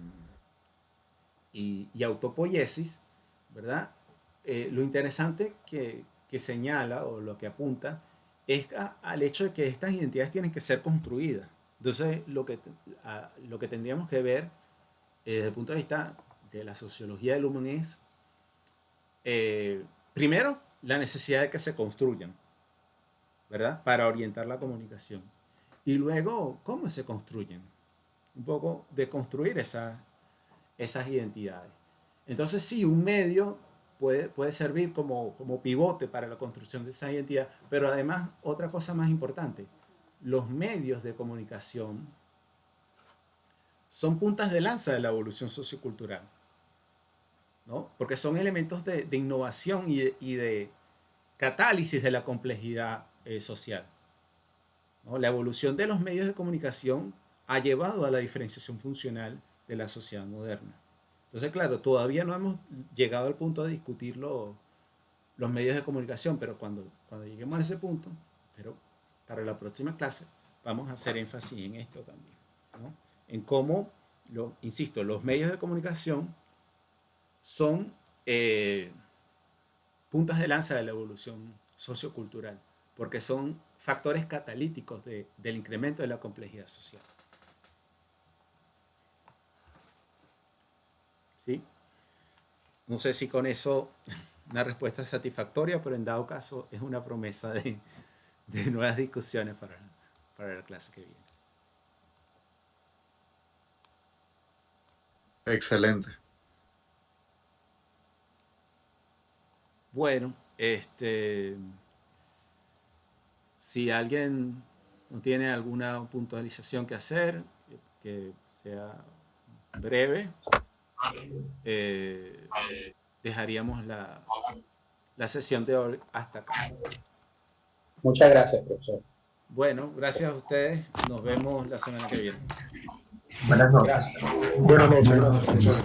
autopoiesis, ¿verdad? Lo interesante que señala o lo que apunta es al hecho de que estas identidades tienen que ser construidas. Entonces, lo que tendríamos que ver desde el punto de vista de la sociología del humano es, primero, la necesidad de que se construyan, ¿verdad? Para orientar la comunicación. Y luego, ¿cómo se construyen? Un poco de construir esas identidades. Entonces, sí, un medio puede servir como pivote para la construcción de esa identidad, pero además, otra cosa más importante, los medios de comunicación son puntas de lanza de la evolución sociocultural, ¿no? Porque son elementos de innovación y de catálisis de la complejidad social, ¿no? La evolución de los medios de comunicación ha llevado a la diferenciación funcional de la sociedad moderna. Entonces, claro, todavía no hemos llegado al punto de discutir los medios de comunicación, pero cuando lleguemos a ese punto, pero para la próxima clase, vamos a hacer énfasis en esto también, ¿no? En cómo, insisto, los medios de comunicación son puntas de lanza de la evolución sociocultural, porque son factores catalíticos del incremento de la complejidad social. ¿Sí? No sé si con eso una respuesta es satisfactoria, pero en dado caso es una promesa de nuevas discusiones para la clase que viene. Excelente. Bueno, si alguien no tiene alguna puntualización que hacer, que sea breve, dejaríamos la sesión de hoy hasta acá. Muchas gracias, profesor. Bueno, gracias a ustedes. Nos vemos la semana que viene. Buenas noches. Gracias. Buenas noches, gracias.